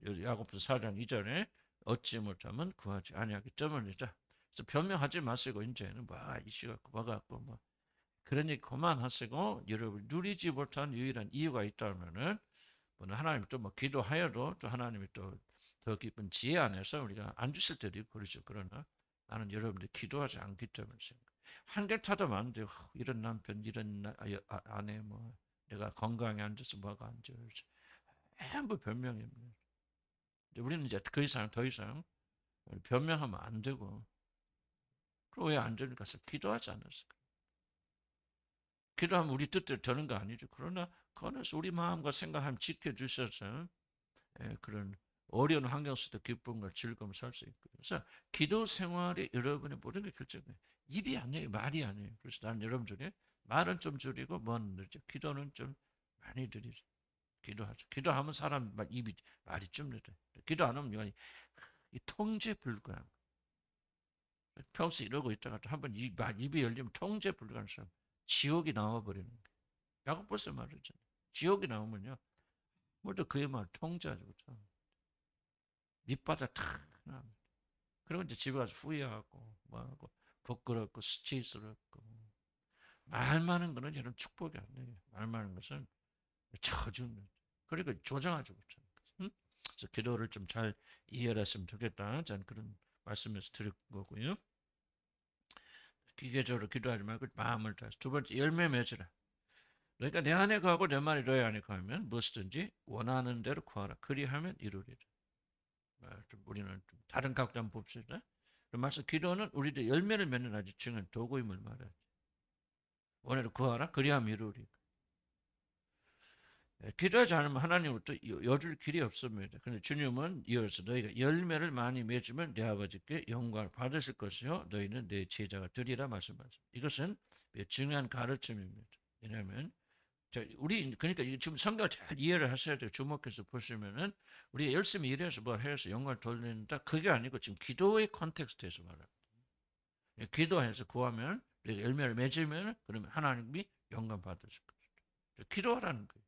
야고보서 4장 2절에 얻지 못하면 구하지 아니하기 때문이다. 그래서 변명하지 마시고 이제는 뭐 이슈 갖고 뭐 갖고 뭐 그러니 그만하시고 여러분 누리지 못한 유일한 이유가 있다면은 하나님 또 뭐 기도하여도 또 하나님이 또 더 깊은 지혜 안에서 우리가 안 주실 때도 있고 그러죠. 그러나 나는 여러분들 기도하지 않기 때문에 한개 타도 안 돼요. 이런 남편 이런 아내 뭐 내가 건강이 안 돼서 뭐가 안 돼요. 전부 변명입니다. 우리는 이제 더 이상 변명하면 안 되고 그럼 왜 안 되니까 기도하지 않았을까? 기도하면 우리 뜻대로 되는 거 아니죠. 그러나 그 안에서 우리 마음과 생각하면 지켜주셔서 그런 어려운 환경 속에도 기쁨과 즐거움을 살 수 있고 그래서 기도 생활이 여러분의 모든 게 결정해요. 입이 아니에요. 말이 아니에요. 그래서 나는 여러분들이 말은 좀 줄이고 뭐는 늘죠. 기도는 좀 많이들이 기도하죠. 기도하면 사람 막 입이 말이 쭌니다. 기도 안 하면 이 통제 불가능. 평소 이러고 있다가 한번 입이 열리면 통제 불가능한 사람 지옥이 나와버리는 거예요. 야고보서 말이죠. 지옥이 나오면요. 모두 그의 말 통제하죠. 그렇죠? 밑바닥 탁 나옵니다. 그리고 이제 집에 가서 후회하고 뭐하고 부끄럽고 수치스럽고 말 많은 거는 여러분 축복이 아니에요. 말 많은 것은 저주입니다. 그리고 조장하죠. 그렇죠? 응? 그래서 기도를 좀 잘 이해했으면 좋겠다. 저는 그런 말씀에서 드릴 거고요. 기계적으로 기도하지 말고 마음을 다해서. 두 번째, 열매 맺으라. 그러니까 내 안에 거하고 내 말이 너희 안에 거하면 무엇이든지 원하는 대로 구하라. 그리하면 이루리라. 우리는 좀 다른 각도 한번 봅시다. 말씀 기도는 우리들 열매를 맺는 아주 중요한 도구임을 말하지. 원하는 구하라. 그리하면 이루리라. 기도하지 않으면 하나님으로부터 여줄 길이 없습니다. 그런데 주님은 이어서 너희가 열매를 많이 맺으면 내 아버지께 영광을 받으실 것이요 너희는 내 제자가 되리라 말씀하십니다. 이것은 중요한 가르침입니다. 왜냐하면 우리 그러니까 지금 성경을 잘 이해를 하셔야 돼요. 주목해서 보시면은 우리가 열심히 일해서 뭘 해서 영광을 돌린다 그게 아니고 지금 기도의 컨텍스트에서 말합니다. 기도해서 구하면 우리가 열매를 맺으면 그러면 하나님이 영광 받으실 거예요. 기도하라는 거예요.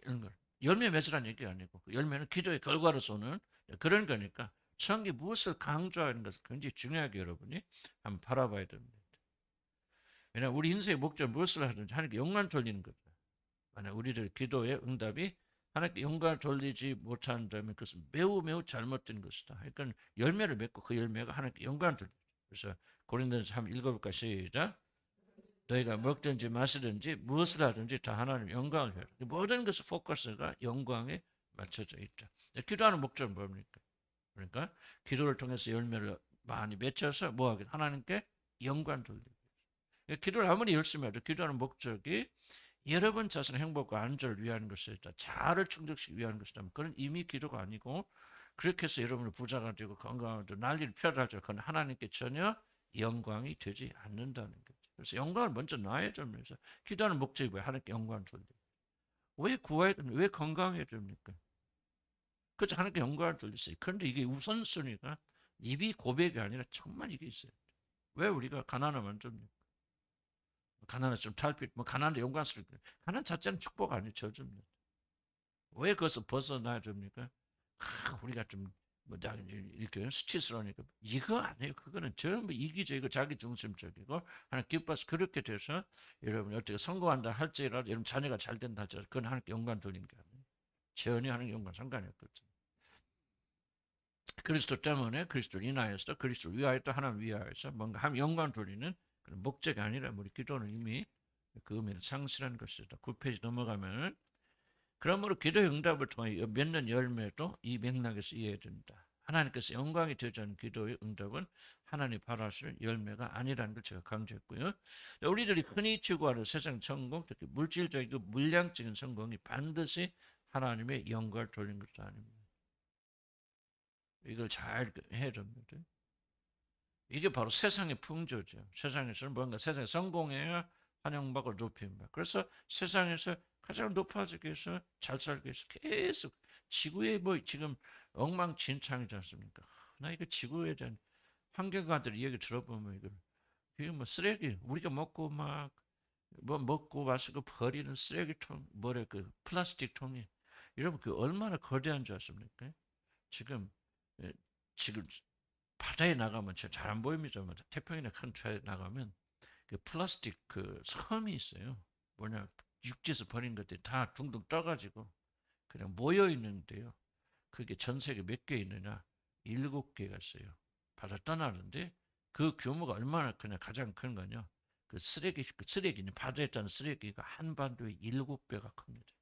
이런 걸. 열매 맺으라는 얘기가 아니고 그 열매는 기도의 결과로서는 그런 거니까 성경이 무엇을 강조하는 것을 굉장히 중요하게 여러분이 한번 바라봐야 됩니다. 왜냐하면 우리 인생의 목적은 무엇을 하든지 하나님께 영광 돌리는 거죠. 만약 우리들 기도의 응답이 하나님께 영광을 돌리지 못한다면 그것은 매우 매우 잘못된 것이다. 그러니까 열매를 맺고 그 열매가 하나님께 영광을 돌리죠. 그래서 고린도전서 한번 읽어볼까 시작. 너희가 먹든지 마시든지 무엇을 하든지 다 하나님 영광을 해라. 모든 것의 포커스가 영광에 맞춰져 있다. 기도하는 목적은 뭡니까? 그러니까 기도를 통해서 열매를 많이 맺혀서 뭐하게 하나님께 영광 돌리고. 기도를 아무리 열심히 해도 기도하는 목적이 여러분 자신의 행복과 안전을 위한 것이다. 자아를 충족시키기 위한 것이다. 그건 이미 기도가 아니고 그렇게 해서 여러분을 부자가 되고 건강하고 난리를 펴라죠. 그건 하나님께 전혀 영광이 되지 않는다는 거죠. 그래서 영광을 먼저 놔야 됩니다. 기도하는 목적이 왜 하나님께 영광을 돌리고 왜 구해야 됩니까? 왜 건강해야 됩니까? 그렇죠. 하나님께 영광을 돌리세요. 그런데 이게 우선순위가 입이 고백이 아니라 정말 이게 있어요. 왜 우리가 가난하면 좀 가난은 좀 탈피, 뭐 가난도 영광스럽게 가난 자체는 축복 아니에요. 저주입니다. 왜 그것을 벗어나야 됩니까? 우리가 좀 뭐 이렇게 수치스러우니까 이거 아니에요. 그거는 전부 이기적이고 자기 중심적이고 하나님 기뻐서 그렇게 돼서 여러분이 어떻게 성공한다 할지라도 여러분 자녀가 잘 된다 할지라도 그건 하나님께 영광 돌리는 게 아니에요. 전혀 하나님 영광 상관이 없거든요. 그리스도 때문에 그리스도를 인하여서 그리스도를 위하여서 하나님 위하여서 뭔가 하나님 영광 돌리는 그런 목적이 아니라 우리 기도는 이미 그 의미를 상실한 것이다. 9페이지 넘어가면 그러므로 기도의 응답을 통해 맺는 열매도 이 맥락에서 이해해야 된다. 하나님께서 영광이 되지 않은 기도의 응답은 하나님 바라시는 열매가 아니라는 걸 제가 강조했고요. 우리들이 흔히 추구하는 세상 성공, 특히 물질적이고 물량적인 성공이 반드시 하나님의 영광을 돌리는 것도 아닙니다. 이걸 잘 해야 됩니다. 이게 바로 세상의 풍조죠. 세상에서는 뭔가 세상에 성공해야 환영받고 높임받고. 그래서 세상에서 가장 높아지기 위해서 잘 살기 위해서 계속 지구에 뭐 지금 엉망진창이지 않습니까? 나 이거 지구에 대한 환경가들 이야기 들어보면 이거 뭐 쓰레기 우리가 먹고 막 뭐 먹고 마시고 버리는 쓰레기통 뭐래 그 플라스틱 통이 여러분 그 얼마나 거대한 줄 아십니까? 지금 예, 지금 바다에 나가면 잘 안 보입니다만 태평양이나 큰川에 나가면 그 플라스틱 그 섬이 있어요. 뭐냐 육지에서 버린 것들이 다 둥둥 떠가지고 그냥 모여 있는데요. 그게 전 세계 몇 개 있느냐? 7개가 있어요. 바다 떠나는데 그 규모가 얼마나 크냐? 가장 큰 거냐? 그 쓰레기는 바다에 있다는 쓰레기가 한반도의 7배가 큽니다.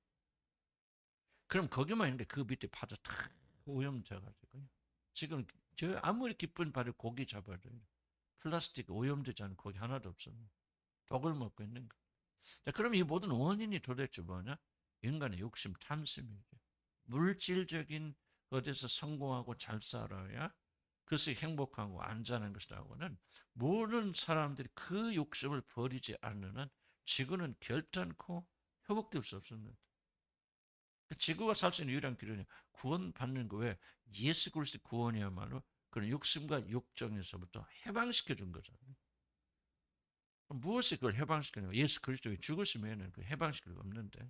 그럼 거기만 있는데 그 밑에 바다 다 오염돼가지고요. 지금 저 아무리 기쁜 바다 고기 잡아도 플라스틱 오염되지 않은 고기 하나도 없습니다. 독을 먹고 있는 거. 자, 그럼 이 모든 원인이 도대체 뭐냐? 인간의 욕심, 탐심이죠. 물질적인 것에서 성공하고 잘 살아야 그것이 행복하고 안전한 것이라고는 모든 사람들이 그 욕심을 버리지 않는 한 지구는 결단코 회복될 수 없습니다. 지구가 살 수 있는 유일한 길은 구원받는 거 왜? 예수 그리스도 구원이야말로 그런 육신과 육정에서부터 해방시켜 준 거잖아요. 무엇이 그걸 해방시키냐? 예수 그리스도의 죽으시면 그 해방시킬 수 없는데.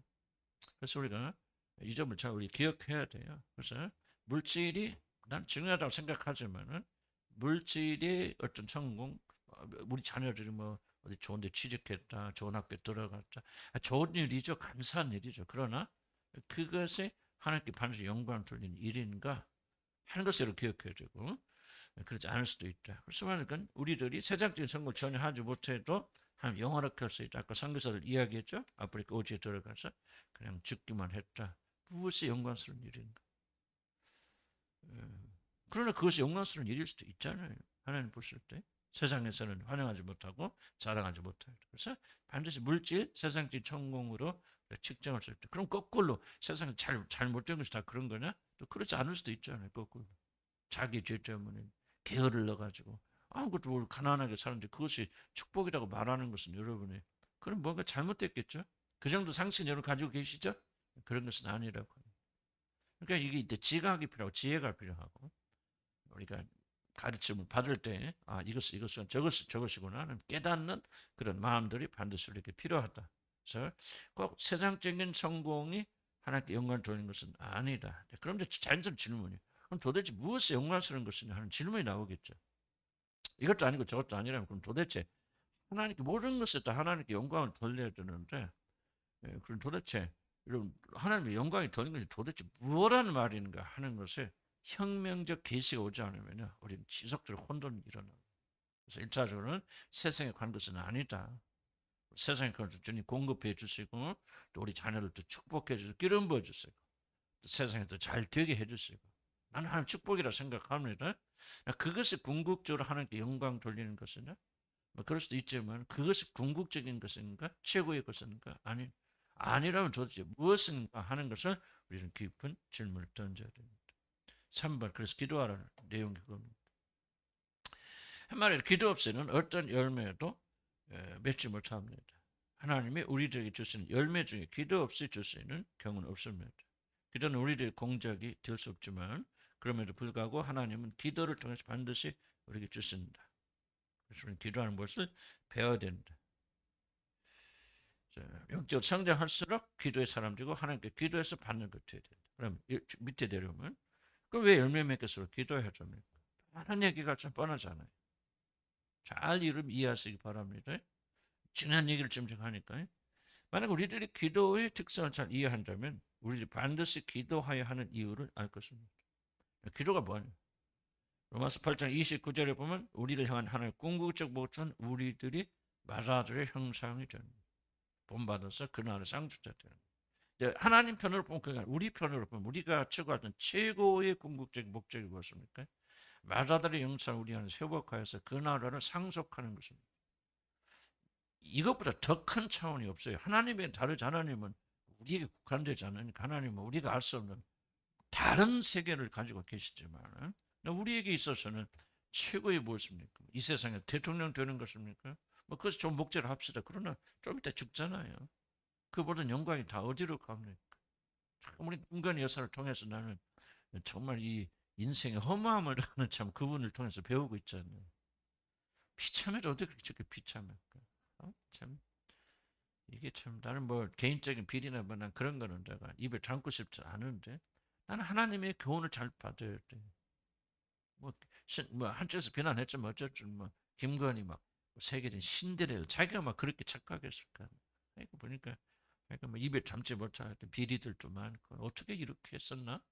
그래서 우리가 이 점을 잘 우리 기억해야 돼요. 그래서 물질이 난 중요하다고 생각하지만은 물질의 어떤 성공, 우리 자녀들이 뭐 어디 좋은 데 취직했다, 좋은 학교 들어갔다. 좋은 일이죠. 감사한 일이죠. 그러나 그것이 하나님께 반드시 영광을 돌리는 일인가 하는 것을 기억해야 되고 그렇지 않을 수도 있다. 그래서 말하니까 우리들이 세상적인 성공을 전혀 하지 못해도 하나님 영원하게 할 수 있다. 아까 선교사들 이야기했죠. 아프리카 오지에 들어가서 그냥 죽기만 했다. 무엇이 영광스러운 일인가? 그러나 그것이 영광스러운 일일 수도 있잖아요. 하나님 보실 때. 세상에서는 환영하지 못하고 자랑하지 못해요. 그래서 반드시 물질, 세상적인 성공으로 측정할 수 있다. 그럼 거꾸로 세상에 잘못된 것이 다 그런 거냐? 또 그렇지 않을 수도 있잖아요. 거꾸로. 자기 죄 때문에 게으를 넣어가지고 아무것도 모르고 가난하게 사는데 그것이 축복이라고 말하는 것은 여러분이 그럼 뭔가 잘못됐겠죠? 그 정도 상식 여러분 가지고 계시죠? 그런 것은 아니라고. 그러니까 이게 이제 지각이 필요하고 지혜가 필요하고 우리가 가르침을 받을 때 이것은 저것이구나 하는 깨닫는 그런 마음들이 반드시 이렇게 필요하다. 그래서 꼭 세상적인 성공이 하나님께 영광을 돌리는 것은 아니다. 그런데 자연스러운 질문이에요. 그럼 도대체 무엇이 영광스러운 것이냐 하는 질문이 나오겠죠. 이것도 아니고 저것도 아니라면 그럼 도대체 하나님께 모든 것을 다 하나님께 영광을 돌려야 되는데 그럼 도대체 이런 하나님의 영광이 돌리는 것이 도대체 무엇라는 말인가 하는 것에 혁명적 계시가 오지 않으면 우리는 지속적으로 혼돈이 일어나요. 그래서 1차적으로는 세상에 관한 것은 아니다. 세상에 관한 것을 주님 공급해 주시고 또 우리 자녀들도 축복해 주시고 기름 부어 주시고 또 세상에도 잘 되게 해 주시고 나는 하나님 축복이라 생각합니다. 그것이 궁극적으로 하나님께 영광 돌리는 것이냐? 뭐 그럴 수도 있지만 그것이 궁극적인 것인가? 최고의 것인가? 아니라면 도대체 무엇인가 하는 것을 우리는 깊은 질문을 던져야 됩니다. 3번 그래서 기도하라는 내용이 그겁니다. 한마디로 기도 없이는 어떤 열매도 맺지 못합니다. 하나님이 우리들에게 주시는 열매 중에 기도 없이 줄 수 있는 경우는 없습니다. 기도는 우리들의 공작이 될 수 없지만 그럼에도 불구하고 하나님은 기도를 통해서 반드시 우리에게 주신다. 그래서 우리는 기도하는 것을 배워야 된다. 영적으로 성장할수록 기도의 사람들이고 하나님께 기도해서 받는 것 돼야 된다. 그럼 밑에 내려오면 그럼 왜 열매 맺겠어요? 기도해야 됩니까? 하는 얘기가 좀 뻔하잖아요. 잘 이해하시기 바랍니다. 지난 얘기를 점적하니까 만약 우리들이 기도의 특성을 잘 이해한다면 우리들이 반드시 기도하여야 하는 이유를 알 것입니다. 기도가 뭐냐? 로마서 8장 29절에 보면 우리를 향한 하나님의 궁극적 목적은 우리들이 마라들의 형상이 되는 본받아서 그날의 상주자 되는 하나님 편으로 보면 그게 우리 편으로 보면 우리가 추구하던 최고의 궁극적 목적이 무엇입니까? 마라들의 형상 우리 안에 회복하여서 그 나라를 상속하는 것입니다. 이것보다 더 큰 차원이 없어요. 하나님의 다르지 하나님은 우리에게 국한되지 않으니까 하나님은 우리가 알 수 없는 다른 세계를 가지고 계시지만 우리에게 있어서는 최고의 무엇입니까? 이 세상에 대통령 되는 것입니까? 뭐 그것이 좀 목적을 합시다. 그러나 좀 이따 죽잖아요. 그보다 영광이 다 어디로 갑니까? 우리 김건희 여사를 통해서 나는 정말 이 인생의 허무함을 하는 참 그분을 통해서 배우고 있잖아요. 비참해도 어떻게 저렇게 비참할까? 참 이게 참 나는 뭐 개인적인 비리나 뭐 난 그런 거는 내가 입에 담고 싶지 않은데 나는 하나님의 교훈을 잘 받아야 돼. 뭐 한쪽에서 비난했지만 어쨌든 뭐 김건희 막 세계적인 신데렐라 자기가 막 그렇게 착각했을까? 그러니까 보니까 그러니까 뭐 입에 담지 못할 비리들도 많고 어떻게 이렇게 했었나?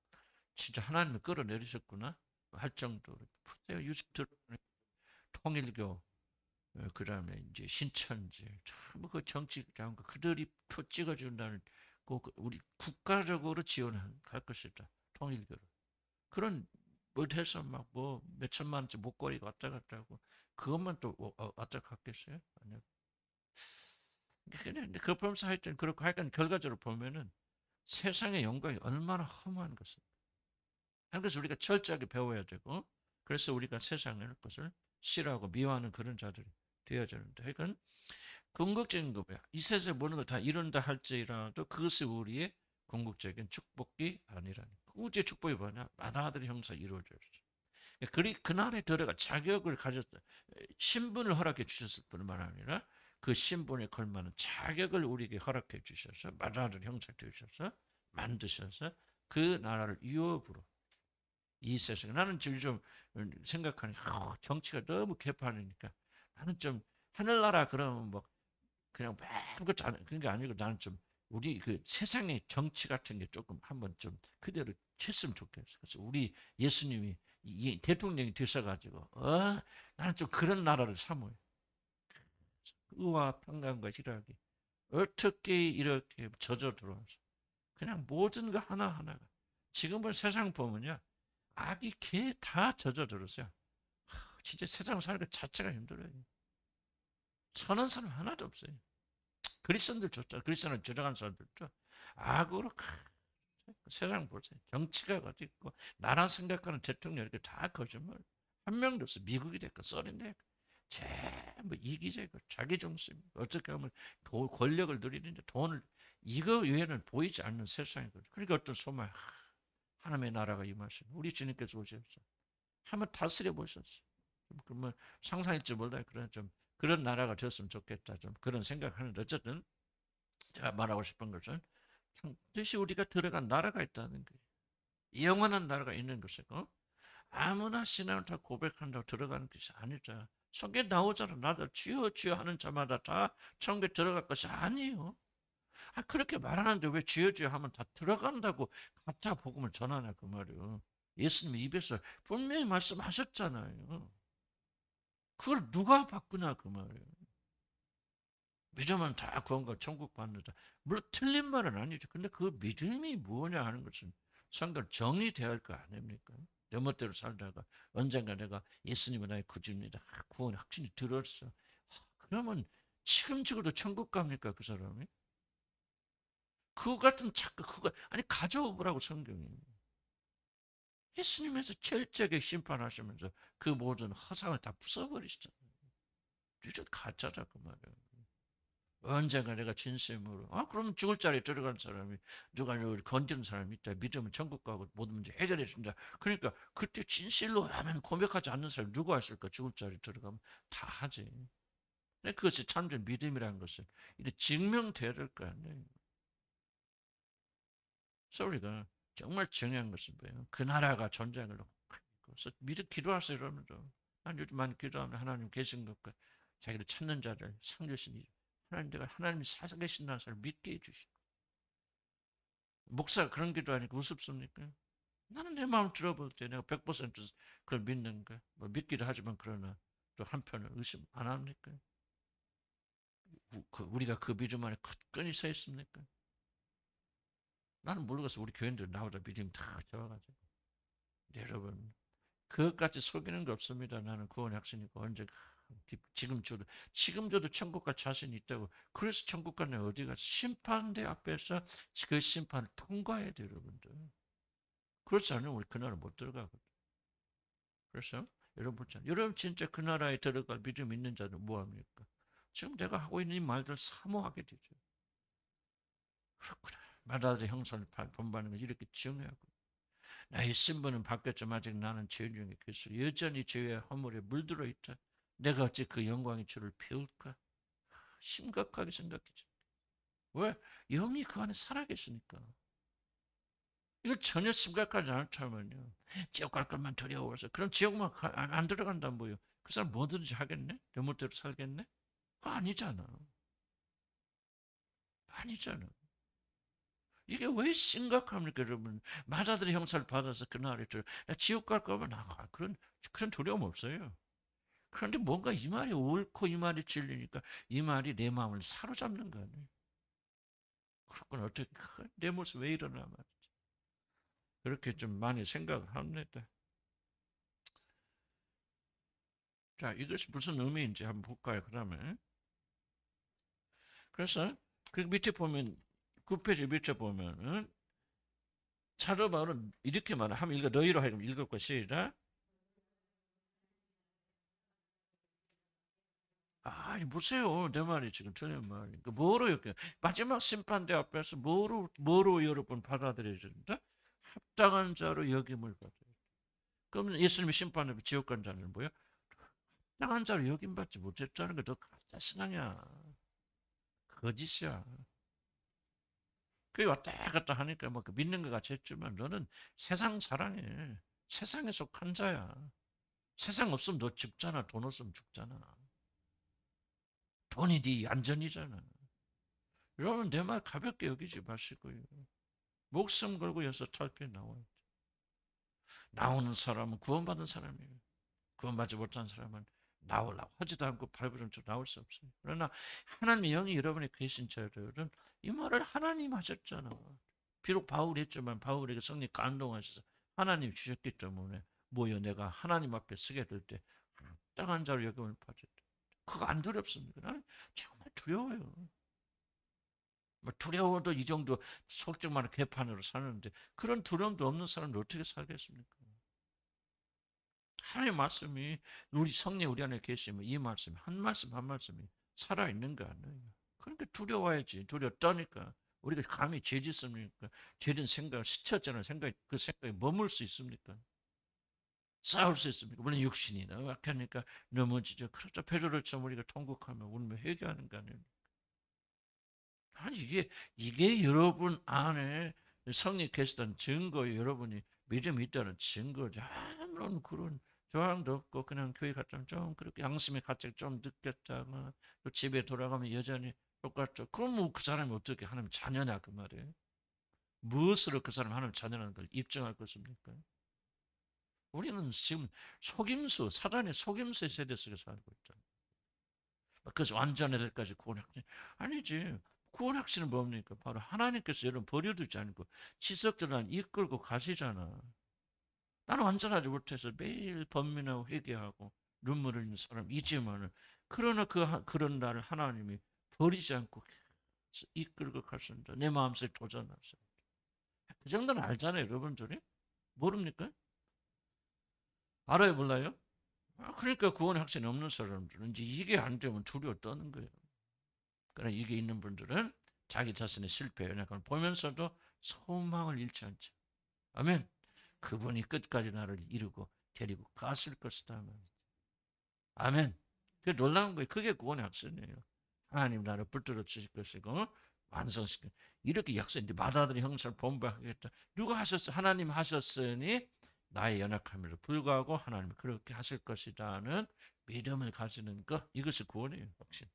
진짜 하나님을 끌어내리셨구나 할 정도로 보세요. 유식들 통일교 그다음에 이제 신천지 참 그 정치장 그들이 표 찍어준다는 우리 국가적으로 지원할 것이다 통일교를 그런 못해서 막 뭐 몇천만 원짜리 목걸이 왔다 갔다 하고 그것만 또 왔다 갔겠어요? 아니요. 근데 그 보면서 하여튼 그렇고 하여간 결과적으로 보면은 세상의 영광이 얼마나 험한 것을 한 것을 우리가 철저하게 배워야 되고 그래서 우리가 세상을 것을 싫어하고 미워하는 그런 자들이 되어지는데, 그러니까 궁극적인 거 뭐야? 이 세상에 모든 걸 다 이룬다 할지라도 그것이 우리의 궁극적인 축복이 아니라니. 궁극적인 축복이 뭐냐? 만화들의 형사 이루어져야지. 그날에 들어가 자격을 가졌다. 신분을 허락해 주셨을 뿐만 아니라 그 신분에 걸맞는 자격을 우리에게 허락해 주셔서 만화를 형성해 주셔서 만드셔서 그 나라를 유업으로 이 세상에 나는 지금 좀 생각하니 정치가 너무 개판이니까 나는 좀 하늘나라 그러면 뭐 그냥 아무것도 안 그런 게 아니고 나는 좀 우리 그 세상의 정치 같은 게 조금 한번 좀 그대로 했으면 좋겠어. 그래서 우리 예수님이 이 대통령이 되셔가지고 나는 좀 그런 나라를 사모해. 의와 평강과 희락이 어떻게 이렇게 젖어 들어와서 그냥 모든 거 하나하나가 지금은 세상 보면요 악이 개 다 젖어 들었어요. 진짜 세상 사는 것 자체가 힘들어요. 선한 사람 하나도 없어요. 그리스도인들조차 그리스도인을 주장하는 사람들도 악으로 세상 보세요. 정치가 어디 있고 나라 생각하는 대통령 이렇게 다 거짓말. 한 명도 없어. 미국이 됐고 썰이 됐고 전부 이기적이고 자기 중심. 어떻게 하면 권력을 누리는데 돈을 이거 외에는 보이지 않는 세상이거든요. 그러니까 어떤 소망 하나님의 나라가 임하시면 우리 주님께서 오셔서 한번 다스려 보셨어요. 그러면 상상일지 몰라요. 그런 좀 그런 나라가 되었으면 좋겠다. 좀 그런 생각하는데 어쨌든 제가 말하고 싶은 것은 반드시 우리가 들어간 나라가 있다는 거예요. 영원한 나라가 있는 것이고 아무나 신앙을 다 고백한다고 들어가는 것이 아니다. 성경에 나오잖아. 나도 주여 주여 하는 자마다 다 천국에 들어갈 것이 아니에요. 그렇게 말하는데 왜 주여 주여 하면 다 들어간다고 가짜 복음을 전하냐 그 말이에요. 예수님이 입에서 분명히 말씀하셨잖아요. 그걸 누가 바꾸냐 그 말이에요. 믿으면 다 구원과 천국 받는다. 물론 틀린 말은 아니죠. 근데 그 믿음이 뭐냐 하는 것은 성경 정리되어야 할 거 아닙니까? 내 멋대로 살다가 언젠가 내가 예수님은 나의 구주입니다. 구원의 확신이 들었어. 그러면 지금 죽어도 천국 갑니까 그 사람이? 그거 같은 착각 그거 아니 가져오라고 성경이. 예수님에서 철저하게 심판하시면서 그 모든 허상을 다 부숴버리시잖아요. 이게 가짜다 그 말이에요. 언젠가 내가 진심으로 그러면 죽을 자리에 들어간 사람이 누가 건드는 사람이 있다 믿으면 천국 가고 모든 문제 해결해 준다. 그러니까 그때 진실로 하면 고백하지 않는 사람이 누가 있을까? 죽을 자리에 들어가면 다 하지. 근데 그것이 참된 믿음이라는 것은 이제 증명돼야 될 거 아니에요. 그래서 우리가 정말 중요한 것은 뭐예요? 그 나라가 존재하는 걸 그래서 믿어 기도하세요 여러분도. 난 요즘 많이 기도하면 하나님 계신 것과 자기를 찾는 자를 상 주시니 하나님 내가 하나님이 살아계신다는 사실을 믿게 해주시고 목사가 그런 기도하니까 우습습니까? 나는 내 마음 들어볼 때 내가 100% 그걸 믿는가? 뭐 믿기도 하지만 그러나 또 한편은 의심 안 합니까? 우리가 그 믿음 안에 굳건히 서 있습니까? 나는 모르겠어. 우리 교인들 나보다 믿음이 다 좋아가지고. 여러분 그것까지 속이는 거 없습니다. 나는 구원 약속이고 언제 지금 줘도 천국 갈 자신이 있다고. 그래서 천국 가는 어디 가서 심판대 앞에서 그 심판을 통과해야 돼요, 여러분들. 그렇지 않으면 우리 그 나라 못 들어가거든. 그래서 여러분 진짜 그 나라에 들어갈 믿음 있는 자는 뭐합니까? 지금 내가 하고 있는 이 말들 사모하게 되죠. 그렇구나. 마다의 형상을 본받는 건 이렇게 중요하고 나의 신분은 바뀌었지만 아직 나는 죄 중에 그래서 여전히 죄의 허물에 물들어 있다. 내가 어찌 그 영광의 줄을 배울까? 심각하게 생각해죠. 왜? 영이 그 안에 살아계시니까. 이걸 전혀 심각하지 않다면요. 지옥 갈 것만 두려워서. 그럼 지옥만 안 들어간다면 뭐요? 그 사람 뭐든지 하겠네? 내 멋대로 살겠네? 아니잖아. 아니잖아. 이게 왜 심각합니까, 여러분? 마다들의 형사를 받아서 그날에 나 지옥 갈 거면 그런 두려움 없어요. 그런데 뭔가 이 말이 옳고 이 말이 진리니까 이 말이 내 마음을 사로잡는 거 아니에요. 그렇군 어떻게 내 모습 왜 이러나 말이지. 그렇게 좀 많이 생각을 합니다. 자, 이것이 무슨 의미인지 한번 볼까요, 그러면. 그래서 그 밑에 보면 9페이지 밑에 보면은 사도 바울은 이렇게 말을 하면 읽어 너희로 하여금 읽을 것이다. 아니 보세요. 내 말이 지금 틀린 말이. 그 뭐로 이렇게 마지막 심판대 앞에서 뭐로 여러분 받아들여야 된다? 합당한 자로 여김을 받아요. 그러면 예수님이 심판에 지옥 간 자는 뭐야? 합당한 자로 여김받지 못했다는 게 더 가짜 신앙이야. 거짓이야. 그게 왔다 갔다 하니까 뭐 믿는 것 같이 했지만 너는 세상 사랑해. 세상에 속한 자야. 세상 없으면 너 죽잖아. 돈 없으면 죽잖아. 돈이 네 안전이잖아. 여러분 내 말 가볍게 여기지 마시고요. 목숨 걸고 여기서 탈피해 나와요. 나오는 사람은 구원받은 사람이에요. 구원받지 못한 사람은 나오려고 하지도 않고 발버둥쳐 나올 수 없어요. 그러나 하나님의 영이 여러분의 계신 자들은 이 말을 하나님 하셨잖아. 비록 바울이 했지만 바울에게 성령 감동하셔서 하나님 주셨기 때문에 뭐여 내가 하나님 앞에 서게 될 때 합당한 자로 여김을 받았다. 그거 안 두렵습니까? 나는 정말 두려워요. 뭐 두려워도 이 정도 속적 많은 개판으로 사는데 그런 두려움도 없는 사람은 어떻게 살겠습니까? 하나님의 말씀이 우리 성령 우리 안에 계시면 이 말씀 한 말씀 한 말씀이 살아있는 거 아니에요. 그러니까 두려워야지. 두렵다니까. 우리가 감히 죄 짓습니까? 죄든 생각을 스쳤잖아요. 그 생각에 머물 수 있습니까? 싸울 수 있습니까? 물론 육신이 약하니까 넘어지죠. 그렇죠. 배로를 쳐 우리가 통곡하며 울며 회개하는 거 아니에요. 아니 이게 여러분 안에 성령 계시다는 증거예요. 여러분이 믿음이 있다는 증거죠. 아무런 그런 조항도 없고 그냥 교회 갔다 좀 그렇게 양심의 가책 좀 느꼈다가 또 집에 돌아가면 여전히 똑같죠. 그럼 뭐 그 사람이 어떻게 하나님 자녀냐 그 말이에요. 무엇으로 그 사람 하나님 자녀라는 걸 입증할 것입니까? 우리는 지금 사단의 속임수 세대 속에 살고 있죠. 그래서 완전히 될까지 구원학생 아니지. 구원학생은 뭡니까? 바로 하나님께서 여러분 버려두지 않고 지석들을 이끌고 가시잖아. 나는 완전하지 못해서 매일 번민하고 회개하고 눈물 흘리는 사람이지만은 그러나 그런 나를 하나님이 버리지 않고 이끌고 가신다. 내 마음속에 도전하세요. 그 정도는 알잖아요, 여러분들이. 모릅니까? 알아요, 몰라요? 그러니까 구원의 확신이 없는 사람들은 이제 이게 안 되면 두려워 떠는 거예요. 그러나 이게 있는 분들은 자기 자신의 실패, 약간 보면서도 소망을 잃지 않죠. 아멘. 그분이 끝까지 나를 이루고 데리고 갔을 것이다. 아멘. 그게 놀라운 거예요. 그게 구원의 약속이에요. 하나님 나를 붙들어 주실 것이고 완성시켜. 이렇게 약속인데 마다들이 형사를 본받하겠다. 누가 하셨어? 하나님 하셨으니 나의 연약함에도 불구하고 하나님이 그렇게 하실 것이라는 믿음을 가지는 것. 이것이 구원이에요. 확신.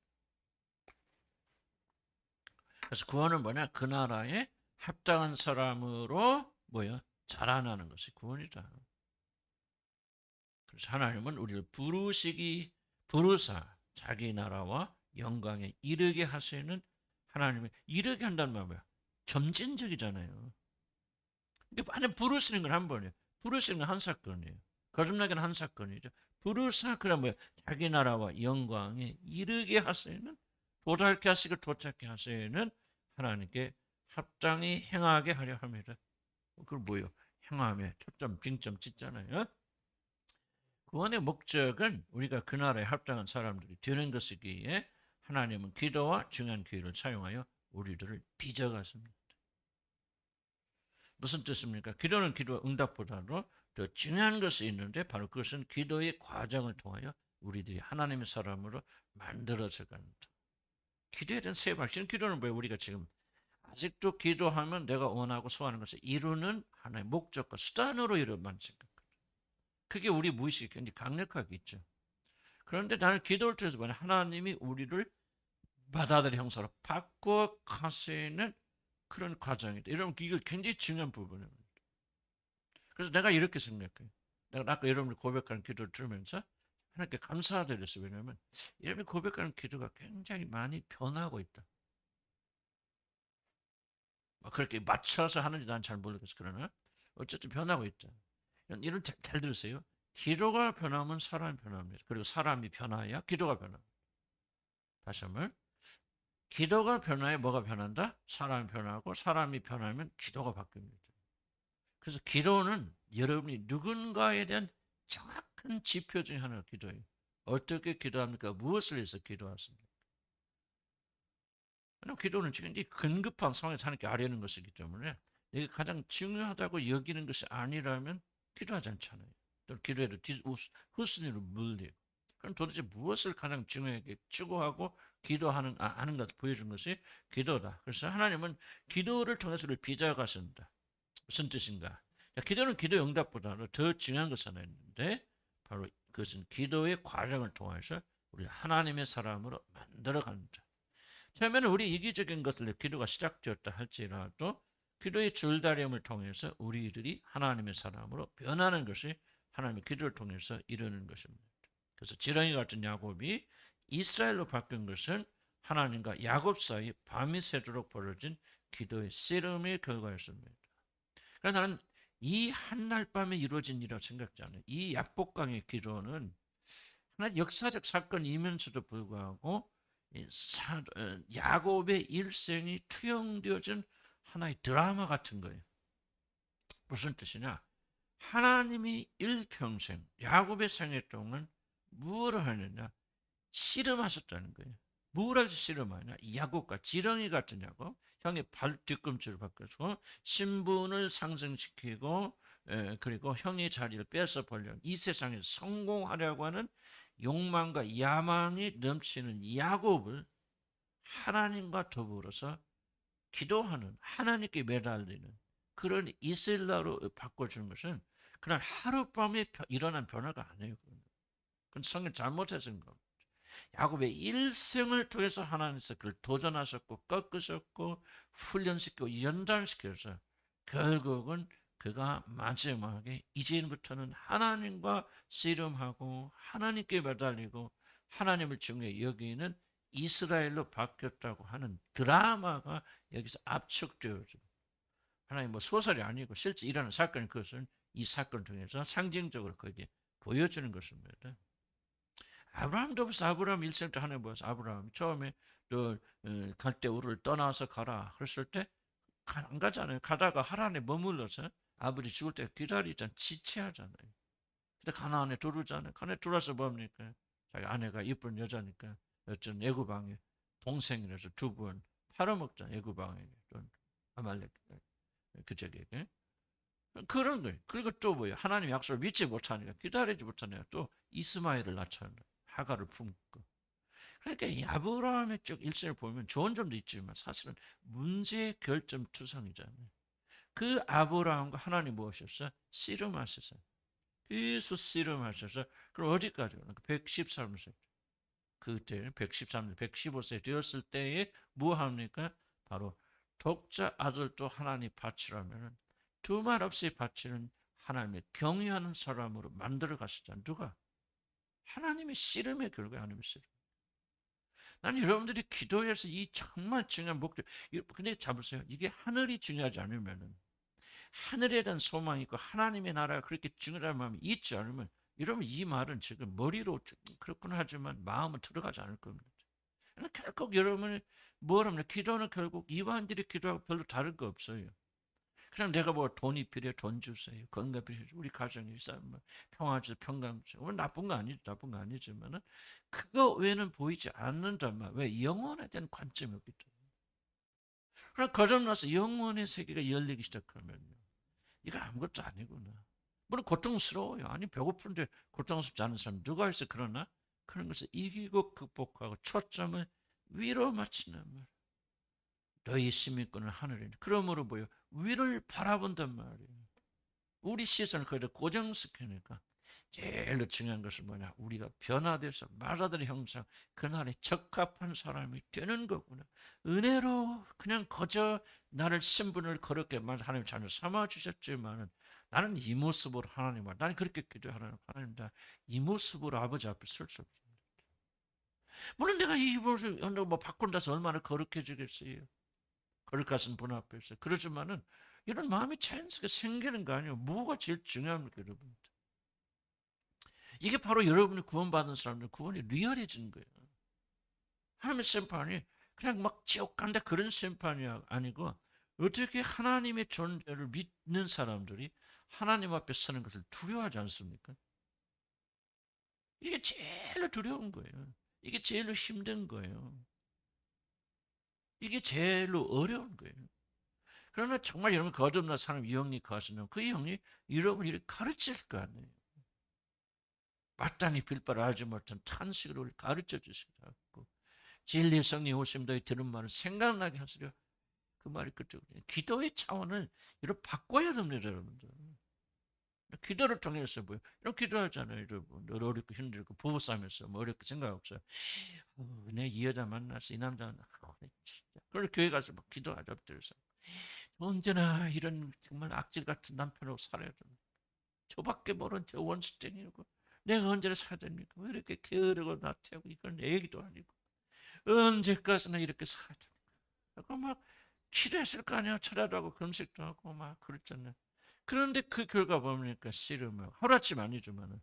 그래서 구원은 뭐냐? 그 나라에 합당한 사람으로 뭐야? 자라나는 것이 구원이다. 그래서 하나님은 우리를 부르사 자기 나라와 영광에 이르게 하시는 하나님의 이르게 한다는 말은 뭐야? 점진적이잖아요. 그러니까 안에 부르시는 건 한 번이에요. 부르시는 건 한 사건이에요. 거듭나기는 한 사건이죠. 부르사 그럼 뭐야? 자기 나라와 영광에 이르게 하시는 도달케 하시고 도착케 하시는 하나님께 합당히 행하게 하려 합니다. 그걸 뭐예요? 행함에 초점 빙점 찍잖아요. 구원의 목적은 우리가 그 나라에 합당한 사람들이 되는 것이기에 하나님은 기도와 중요한 기회를 사용하여 우리들을 빚어갔습니다. 무슨 뜻입니까? 기도는 기도 응답보다도 더 중요한 것이 있는데 바로 그것은 기도의 과정을 통하여 우리들이 하나님의 사람으로 만들어져 간다. 기도에 대한 세 방식. 기도는 왜 우리가 지금 아직도 기도하면 내가 원하고 소원하는 것을 이루는 하나의 목적과 수단으로 이루만 생각합니다. 그게 우리 무의식이 굉장히 강력하게 있죠. 그런데 나는 기도를 통해서 보면 하나님이 우리를 받아들일 형사로 바꿔 가시는 그런 과정이다. 여러분 이거 굉장히 중요한 부분입니다. 그래서 내가 이렇게 생각해요. 내가 아까 여러분이 고백하는 기도를 들으면서 하나님께 감사드렸어요. 왜냐하면 여러분이 고백하는 기도가 굉장히 많이 변하고 있다. 그렇게 맞춰서 하는지 난 잘 모르겠어. 그러나 어쨌든 변하고 있다. 이런 잘 들으세요. 기도가 변하면 사람이 변합니다. 그리고 사람이 변화해야 기도가 변합니다. 다시 한번 기도가 변화해 뭐가 변한다? 사람이 변하고 사람이 변하면 기도가 바뀝니다. 그래서 기도는 여러분이 누군가에 대한 정확한 지표 중에 하나가 기도예요. 어떻게 기도합니까? 무엇을 위해서 기도하십니까? 기도는 지금 이 긴급한 상황에서 하나님께 아뢰는 것이기 때문에 내가 가장 중요하다고 여기는 것이 아니라면 기도하지 않잖아요. 또 기도해도 후순위로 물리고. 그럼 도대체 무엇을 가장 중요하게 추구하고 기도하는 하는 것 보여준 것이 기도다. 그래서 하나님은 기도를 통해서 우리를 빚어가신다. 무슨 뜻인가? 기도는 기도 응답보다도 더 중요한 것이 하나 있는데 바로 그것은 기도의 과정을 통해서 우리 하나님의 사람으로 만들어간다. 처음에는 우리 이기적인 것들로 기도가 시작되었다 할지라도 기도의 줄다림을 통해서 우리들이 하나님의 사람으로 변하는 것이 하나님의 기도를 통해서 이루는 것입니다. 그래서 지렁이 같은 야곱이 이스라엘로 바뀐 것은 하나님과 야곱 사이 밤이 새도록 벌어진 기도의 씨름의 결과였습니다. 그래서 나는 이 한날 밤에 이루어진 일이라고 생각지 않아요. 이 약복강의 기도는 하나 역사적 사건이면서도 불구하고 야곱의 일생이 투영되어진 하나의 드라마 같은 거예요. 무슨 뜻이냐? 하나님이 일평생 야곱의 생애 동안 무엇을 하느냐? 씨름하셨다는 거예요. 무엇을 씨름하냐? 야곱과 지렁이 같은 야곱, 형의 발 뒤꿈치를 바꿔서 신분을 상승시키고 그리고 형의 자리를 뺏어 버려 이 세상에서 성공하려고 하는 욕망과 야망이 넘치는 야곱을 하나님과 더불어서 기도하는 하나님께 매달리는 그런 이스라엘로 바꿔주는 것은 그냥 하룻밤에 일어난 변화가 아니에요. 그건 성경 잘못해서인 겁니다. 야곱의 일생을 통해서 하나님께서 그를 도전하셨고 꺾으셨고 훈련시키고 연단시켜서 결국은 그가 마지막에 이제부터는 하나님과 씨름하고 하나님께 매달리고 하나님을 중요히 여기는 이스라엘로 바뀌었다고 하는 드라마가 여기서 압축되어져. 하나님 뭐 소설이 아니고 실제 일어나는 사건인 것은 이 사건을 통해서 상징적으로 거기에 보여주는 것입니다. 아브라함도 없어. 아브라함 일생 때 하나님 보여서 아브라함 처음에 갈대 우르를 떠나서 가라 그랬을 때 안 가잖아요. 가다가 하란에 머물러서 아버지 죽을 때 기다리잖아요. 지체하잖아요. 근데 가나안에 들어오잖아요. 가나안에 들어와서 뭡니까? 자기 아내가 이쁜 여자니까 어쩐 애구방에 동생이라서 두 번 팔아먹자. 애구방에 아말렉 그쪽에게 그런 거예요. 그리고 또 뭐예요? 하나님 약속을 믿지 못하니까 기다리지 못하니까 또 이스마엘을 낳잖아요. 하가를 품고. 그러니까 이 아브라함의 쭉 일생을 보면 좋은 점도 있지만 사실은 문제 결점 투성이잖아요. 그 아브라함과 하나님 무엇이었어요? 씨름하셨어요. 계속 씨름하셔서 그럼 어디까지 가나? 113세. 그때는 113세, 115세 되었을 때에 뭐 합니까? 바로 독자 아들도 하나님 바치라면 두 말 없이 바치는 하나님의 경외하는 사람으로 만들어 가시잖아요. 누가? 하나님의 씨름의 결과에 하나님의 씨름. 나는 여러분들이 기도해서 이 정말 중요한 목적. 근데 잡으세요. 이게 하늘이 중요하지 않으면은 하늘에 대한 소망이 있고 하나님의 나라가 그렇게 중요한 마음이 있지 않으면 여러분 이 말은 지금 머리로 그렇구나 하지만 마음은 들어가지 않을 겁니다. 결국 여러분이 뭘 하면 기도는 결국 이방인들이 기도하고 별로 다를 거 없어요. 그냥 내가 뭐 돈이 필요해 돈 주세요. 건강 필요해 우리 가정이 뭐 평화 주세요. 평강 주세요. 뭐 나쁜 거 아니죠. 나쁜 거 아니지만은 그거 외에는 보이지 않는단 말. 왜 영혼에 대한 관점이 없기 때문에. 그럼 거듭나서 영혼의 세계가 열리기 시작하면요. 이거 아무것도 아니구나. 물론 고통스러워요. 아니 배고픈데 고통스럽지 않은 사람 누가 있어. 그러나 그런 것을 이기고 극복하고 초점을 위로 맞추는 말. 너희 시민권은 하늘에. 그러므로 뭐요? 위를 바라본단 말이에요. 우리 시선을 거기다 고정시키니까 제일 중요한 것은 뭐냐? 우리가 변화돼서 말하던 형상 그날에 적합한 사람이 되는 거구나. 은혜로 그냥 거저 나를 신분을 거룩게 하나님 자녀 삼아 주셨지만은 나는 이 모습으로 하나님 나는 그렇게 기도하는 하나님 이 모습으로 아버지 앞에 설 수 없습니다. 물론 내가 이 모습 뭐 바꾼다서 얼마나 거룩해지겠어요. 거룩하신 분 앞에서 그러지만은 이런 마음이 자연스럽게 생기는 거 아니에요. 뭐가 제일 중요합니까, 여러분? 이게 바로 여러분이 구원받은 사람들 구원이 리얼해지는 거예요. 하나님의 심판이 그냥 막 지옥 간다 그런 심판이 아니고 어떻게 하나님의 존재를 믿는 사람들이 하나님 앞에 서는 것을 두려워하지 않습니까? 이게 제일 두려운 거예요. 이게 제일 힘든 거예요. 이게 제일 어려운 거예요. 그러나 정말 여러분 거듭난 사람 영이 거하시면 그 영이 여러분을 이렇게 가르칠 거 아니에요. 마땅히 빌바를 알지 못한 탄식으로 우리 가르쳐 주시라고. 진리의 성령 오심도 들은 말을 생각나게 하시려. 그 말이 그죠. 기도의 차원을 이렇게 바꿔야 됩니다, 여러분들. 기도를 통해서 뭐요? 이런 기도하잖아요, 여러분. 어렵고 힘들고 부부싸움에서 뭐 어렵게 생각 없어요. 내 이 여자 만나서 이 남자 진짜. 그걸 교회 가서 막 기도하죠, 엎드려서. 언제나 이런 정말 악질 같은 남편으로 살아야 됩니다. 저밖에 모른 저 원수땡이고 내가 언제나 살아야 됩니까? 왜 이렇게 게으르고 나태하고 이건 얘기도 아니고 언제까지나 이렇게 살아야 됩니까? 막 기도했을 거 아니야. 철야도 하고 금식도 하고 막 그랬잖아요. 그런데 그 결과 뭡니까? 씨름을 하루아침 아니지만은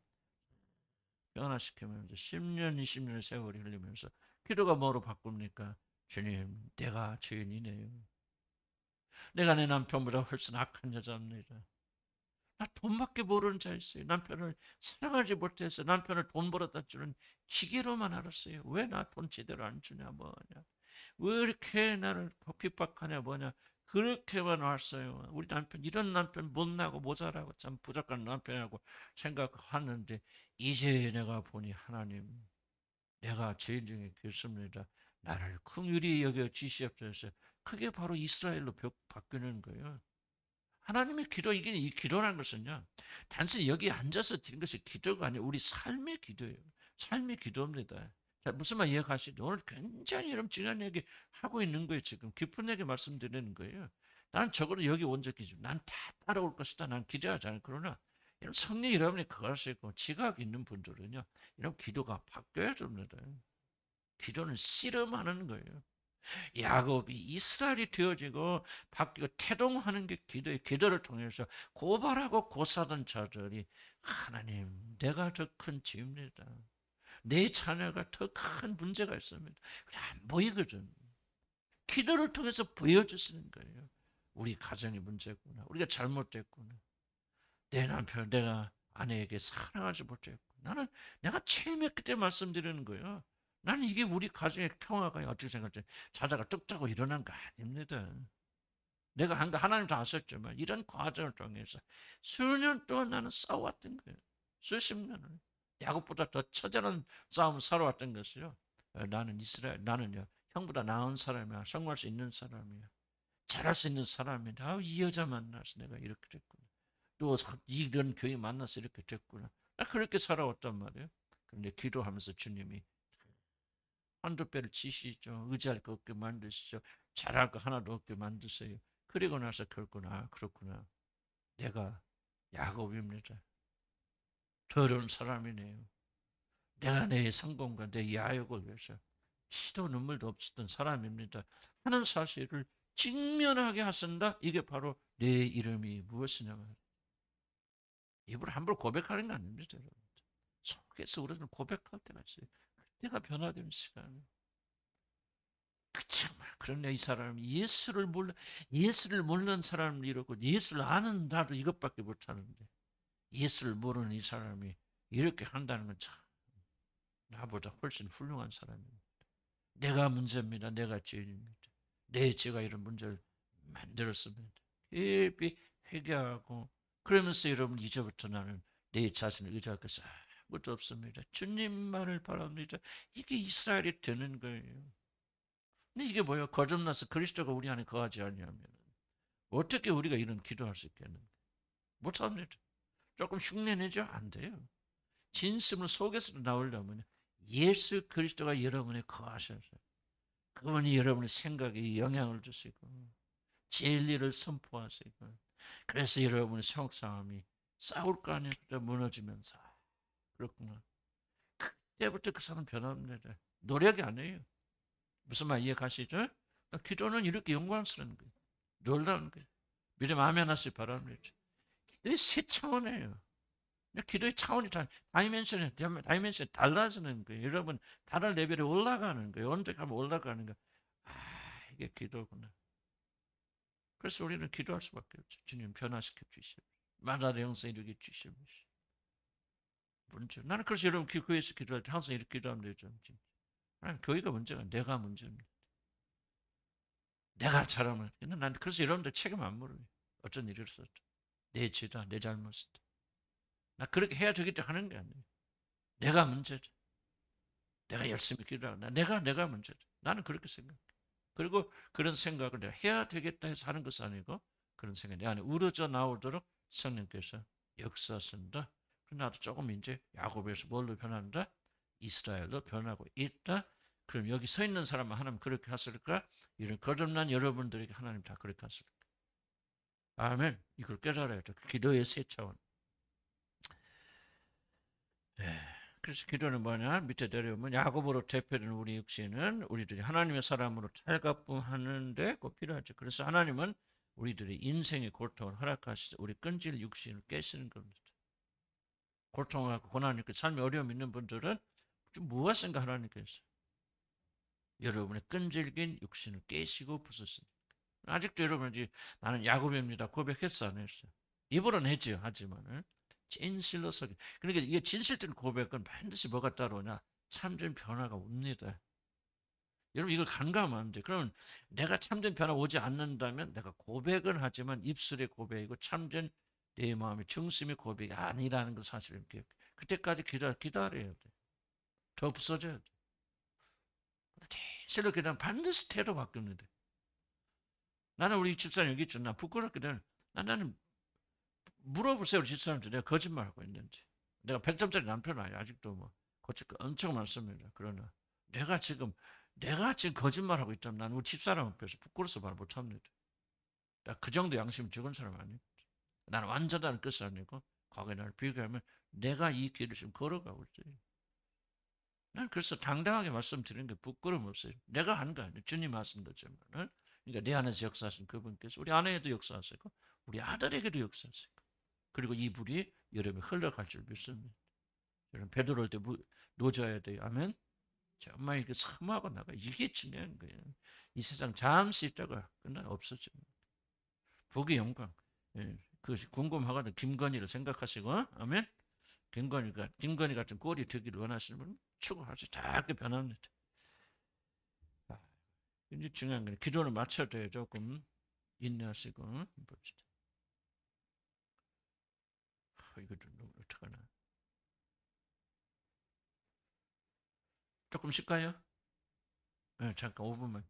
변화시키면서 10년, 20년의 세월이 흘리면서 기도가 뭐로 바꿉니까? 주님, 내가 죄인이네요. 내가 내 남편보다 훨씬 악한 여자입니다. 나 돈밖에 모르는 자였어요. 남편을 사랑하지 못해서 남편을 돈 벌어다 주는 기계로만 알았어요. 왜 나 돈 제대로 안 주냐 뭐냐. 왜 이렇게 나를 핍박하냐 뭐냐. 그렇게만 왔어요. 우리 남편 이런 남편 못나고 모자라고 참 부족한 남편이라고 생각하는데 이제 내가 보니 하나님 내가 죄인 중에 괴습니다. 나를 긍휼히 여겨 주시옵소서. 그게 바로 이스라엘로 바뀌는 거예요. 하나님의 기도, 이게 이 기도라는 것은요, 단순히 여기 앉아서 드린 것이 기도가 아니라 우리 삶의 기도예요. 삶의 기도입니다. 자, 무슨 말 이해가시죠? 오늘 굉장히 여러분 중요한 얘기 하고 있는 거예요, 지금. 깊은 얘기 말씀드리는 거예요. 나는 적어도 여기 온 적이 좀, 난 다 따라올 것이다. 난 기대하지 않아요. 그러나, 이런 성령 여러분이 그거 하시고, 지각 있는 분들은요, 이런 기도가 바뀌어야 됩니다. 기도는 씨름하는 거예요. 야곱이 이스라엘이 되어지고 바뀌고 태동하는 게 기도의 기도를 통해서 고발하고 고사던 자들이 하나님 내가 더 큰 죄입니다. 내 자녀가 더 큰 문제가 있습니다. 안 보이거든. 기도를 통해서 보여주시는 거예요. 우리 가정의 문제구나. 우리가 잘못됐구나. 내 남편, 내가 아내에게 사랑하지 못했고 나는 내가 체험했기 때문에 말씀드리는 거예요. 나는 이게 우리 가정의 평화가 어떻게 생각해? 자다가 뚝 자고 일어난 거 아닙니다. 내가 한 거 하나님 다 아셨지만 이런 과정을 통해서 수년 동안 나는 싸워왔던 거예요. 수십 년을. 야곱보다 더 처절한 싸움을 살아왔던 것이요. 나는 이스라엘, 나는요, 형보다 나은 사람이야. 성공할 수 있는 사람이야. 잘할 수 있는 사람이야. 이 여자 만나서 내가 이렇게 됐구나. 또 이런 교회 만나서 이렇게 됐구나. 나 그렇게 살아왔단 말이에요. 그런데 기도하면서 주님이 한두 배를 치시죠. 의지할 거 없게 만드시죠. 잘할 거 하나도 없게 만드세요. 그리고 나서 결국은 그렇구나. 내가 야곱입니다. 더러운 사람이네요. 내가 내 성공과 내 야욕을 위해서 피도 눈물도 없었던 사람입니다. 하는 사실을 직면하게 하신다. 이게 바로 내 이름이 무엇이냐 말이에요. 입으로 함부로 고백하는 거 아닙니다, 여러분. 속에서 우리는 고백할 때가 있어요. 그때가 변화되는 시간이에요. 정말 그런데 이 사람이 예수를 모르는 사람을 이렇고 예수를 아는 나도 이것밖에 못하는데 예수를 모르는 이 사람이 이렇게 한다는 건 참 나보다 훨씬 훌륭한 사람입니다. 내가 문제입니다. 내가 죄인입니다. 내 죄가 이런 문제를 만들었습니다. 깊이 회개하고 그러면서 여러분 이제부터 나는 내 자신을 의지할 것이 아무것도 없습니다. 주님만을 바랍니다. 이게 이스라엘이 되는 거예요. 근데 이게 뭐예요? 거듭나서 그리스도가 우리 안에 거하지 않냐면 어떻게 우리가 이런 기도할 수 있겠는가? 못합니다. 조금 흉내내죠? 안 돼요. 진심을 속에서 나오려면 예수 그리스도가 여러분에 거하셔서 그분이 여러분의 생각에 영향을 주시고 진리를 선포하시고 그래서 여러분의 속상함이 싸울 거 아니에요. 무너지면서 그렇구나. 그때부터 그 사람 변합니다. 노력이 아니에요. 무슨 말 이해가시죠? 기도는 이렇게 영광스러운 거예요. 놀라운 거예요. 미리 마음에 하나씩 바랍니다. 기도의 세 차원이에요. 기도의 차원이 다이멘션이 달라지는 거예요. 여러분, 다른 레벨에 올라가는 거예요. 언제 가면 올라가는 거예요. 이게 기도구나. 그래서 우리는 기도할 수밖에 없죠. 주님 변화시켜 주시오. 만나의 영생 이루게 주시옵소서. 문제. 나는 그래서 여러분 교회에서 기도할 때 항상 이렇게 기도하면 되죠. 나는 교회가 문제가 내가 문제입니다. 내가 잘하면. 난 그래서 여러분들 책임 안 물어요. 어쩐 일이 있었다. 내 죄다, 내 잘못이다. 나 그렇게 해야 되겠다 하는 게 아니에요. 내가 문제다. 내가 열심히 기도하고 내가 문제다. 나는 그렇게 생각해. 그리고 그런 생각을 내가 해야 되겠다 해서 하는 것은 아니고 그런 생각이 내 안에 우러져 나오도록 성령께서 역사하신다. 나도 조금 이제 야곱에서 뭘로 변한다? 이스라엘로 변하고 있다. 그럼 여기 서 있는 사람은 하나님 그렇게 하실까? 이런 거듭난 여러분들에게 하나님 다 그렇게 하실까? 아멘. 이걸 깨달아야 돼. 기도의 세 차원. 네. 그래서 기도는 뭐냐? 밑에 내려오면 야곱으로 대표되는 우리 육신은 우리들이 하나님의 사람으로 탈갑부하는데 꼭 필요하죠. 그래서 하나님은 우리들이 인생의 고통을 허락하시죠. 우리 끈질 육신을 깨시는 겁니다. 고통을 갖고 고난을 겪고 삶에 어려움 있는 분들은 좀 무엇인가 하나님께서 여러분의 끈질긴 육신을 깨시고 부수십니다. 아직도 여러분이 나는 야곱입니다. 고백했어 안 했어요? 입으로는 했지요. 하지만 진실로 속에. 그러니까 이게 진실된 고백은 반드시 뭐가 따라오냐? 참된 변화가 옵니다. 여러분 이걸 간과하면 안 돼. 그러면 내가 참된 변화 오지 않는다면 내가 고백은 하지만 입술의 고백이고 참된 내 마음의 중심의 고백이 아니라는 걸 사실은 기억해. 그때까지 기다려야 돼. 더 부서져야 돼. 진실로 기다리면 반드시 태도 바뀝니다. 나는 우리 집사님 여기 있죠. 나 부끄럽게 나는 물어보세요. 우리 집사람한테 내가 거짓말하고 있는지. 내가 100점짜리 남편 아니야. 아직도 뭐 고칠 거 엄청 많습니다. 그러나 내가 지금 거짓말하고 있다면 나는 우리 집사람 앞에서 부끄러워서 말 못합니다. 나 그 정도 양심 적은 사람 아니에요. 나는 완전한 끝이 아니고 과거에 나를 비교하면 내가 이 길을 지금 걸어가고 있어요. 난 그래서 당당하게 말씀드리는 게 부끄러움 없어요. 내가 하는 거 아니에요. 주님 하신 거지만. 그러니까 내 안에서 역사하신 그분께서 우리 아내에도 역사하시고 우리 아들에게도 역사하시고 그리고 이 불이 여러분이 흘러갈 줄 믿습니다. 여러분 베드로일 때 노져야 돼요. 아멘. 정말 이게 사모하고 나가 이게 중요한 거예요. 이 세상 잠시 있다가 끝나 없어집니다. 복의 영광. 예, 그것이 궁금하거든. 김건희를 생각하시고 아멘. 김건희 같은 꼴이 되기를 원하시는 분은 추구하지 다 그렇게 변합니다. 이제 중요한 건 기도를 맞춰도 조금 인내하시고 봅시다. 이거 좀 어떡하나. 조금 쉴까요? 네, 잠깐 5분만.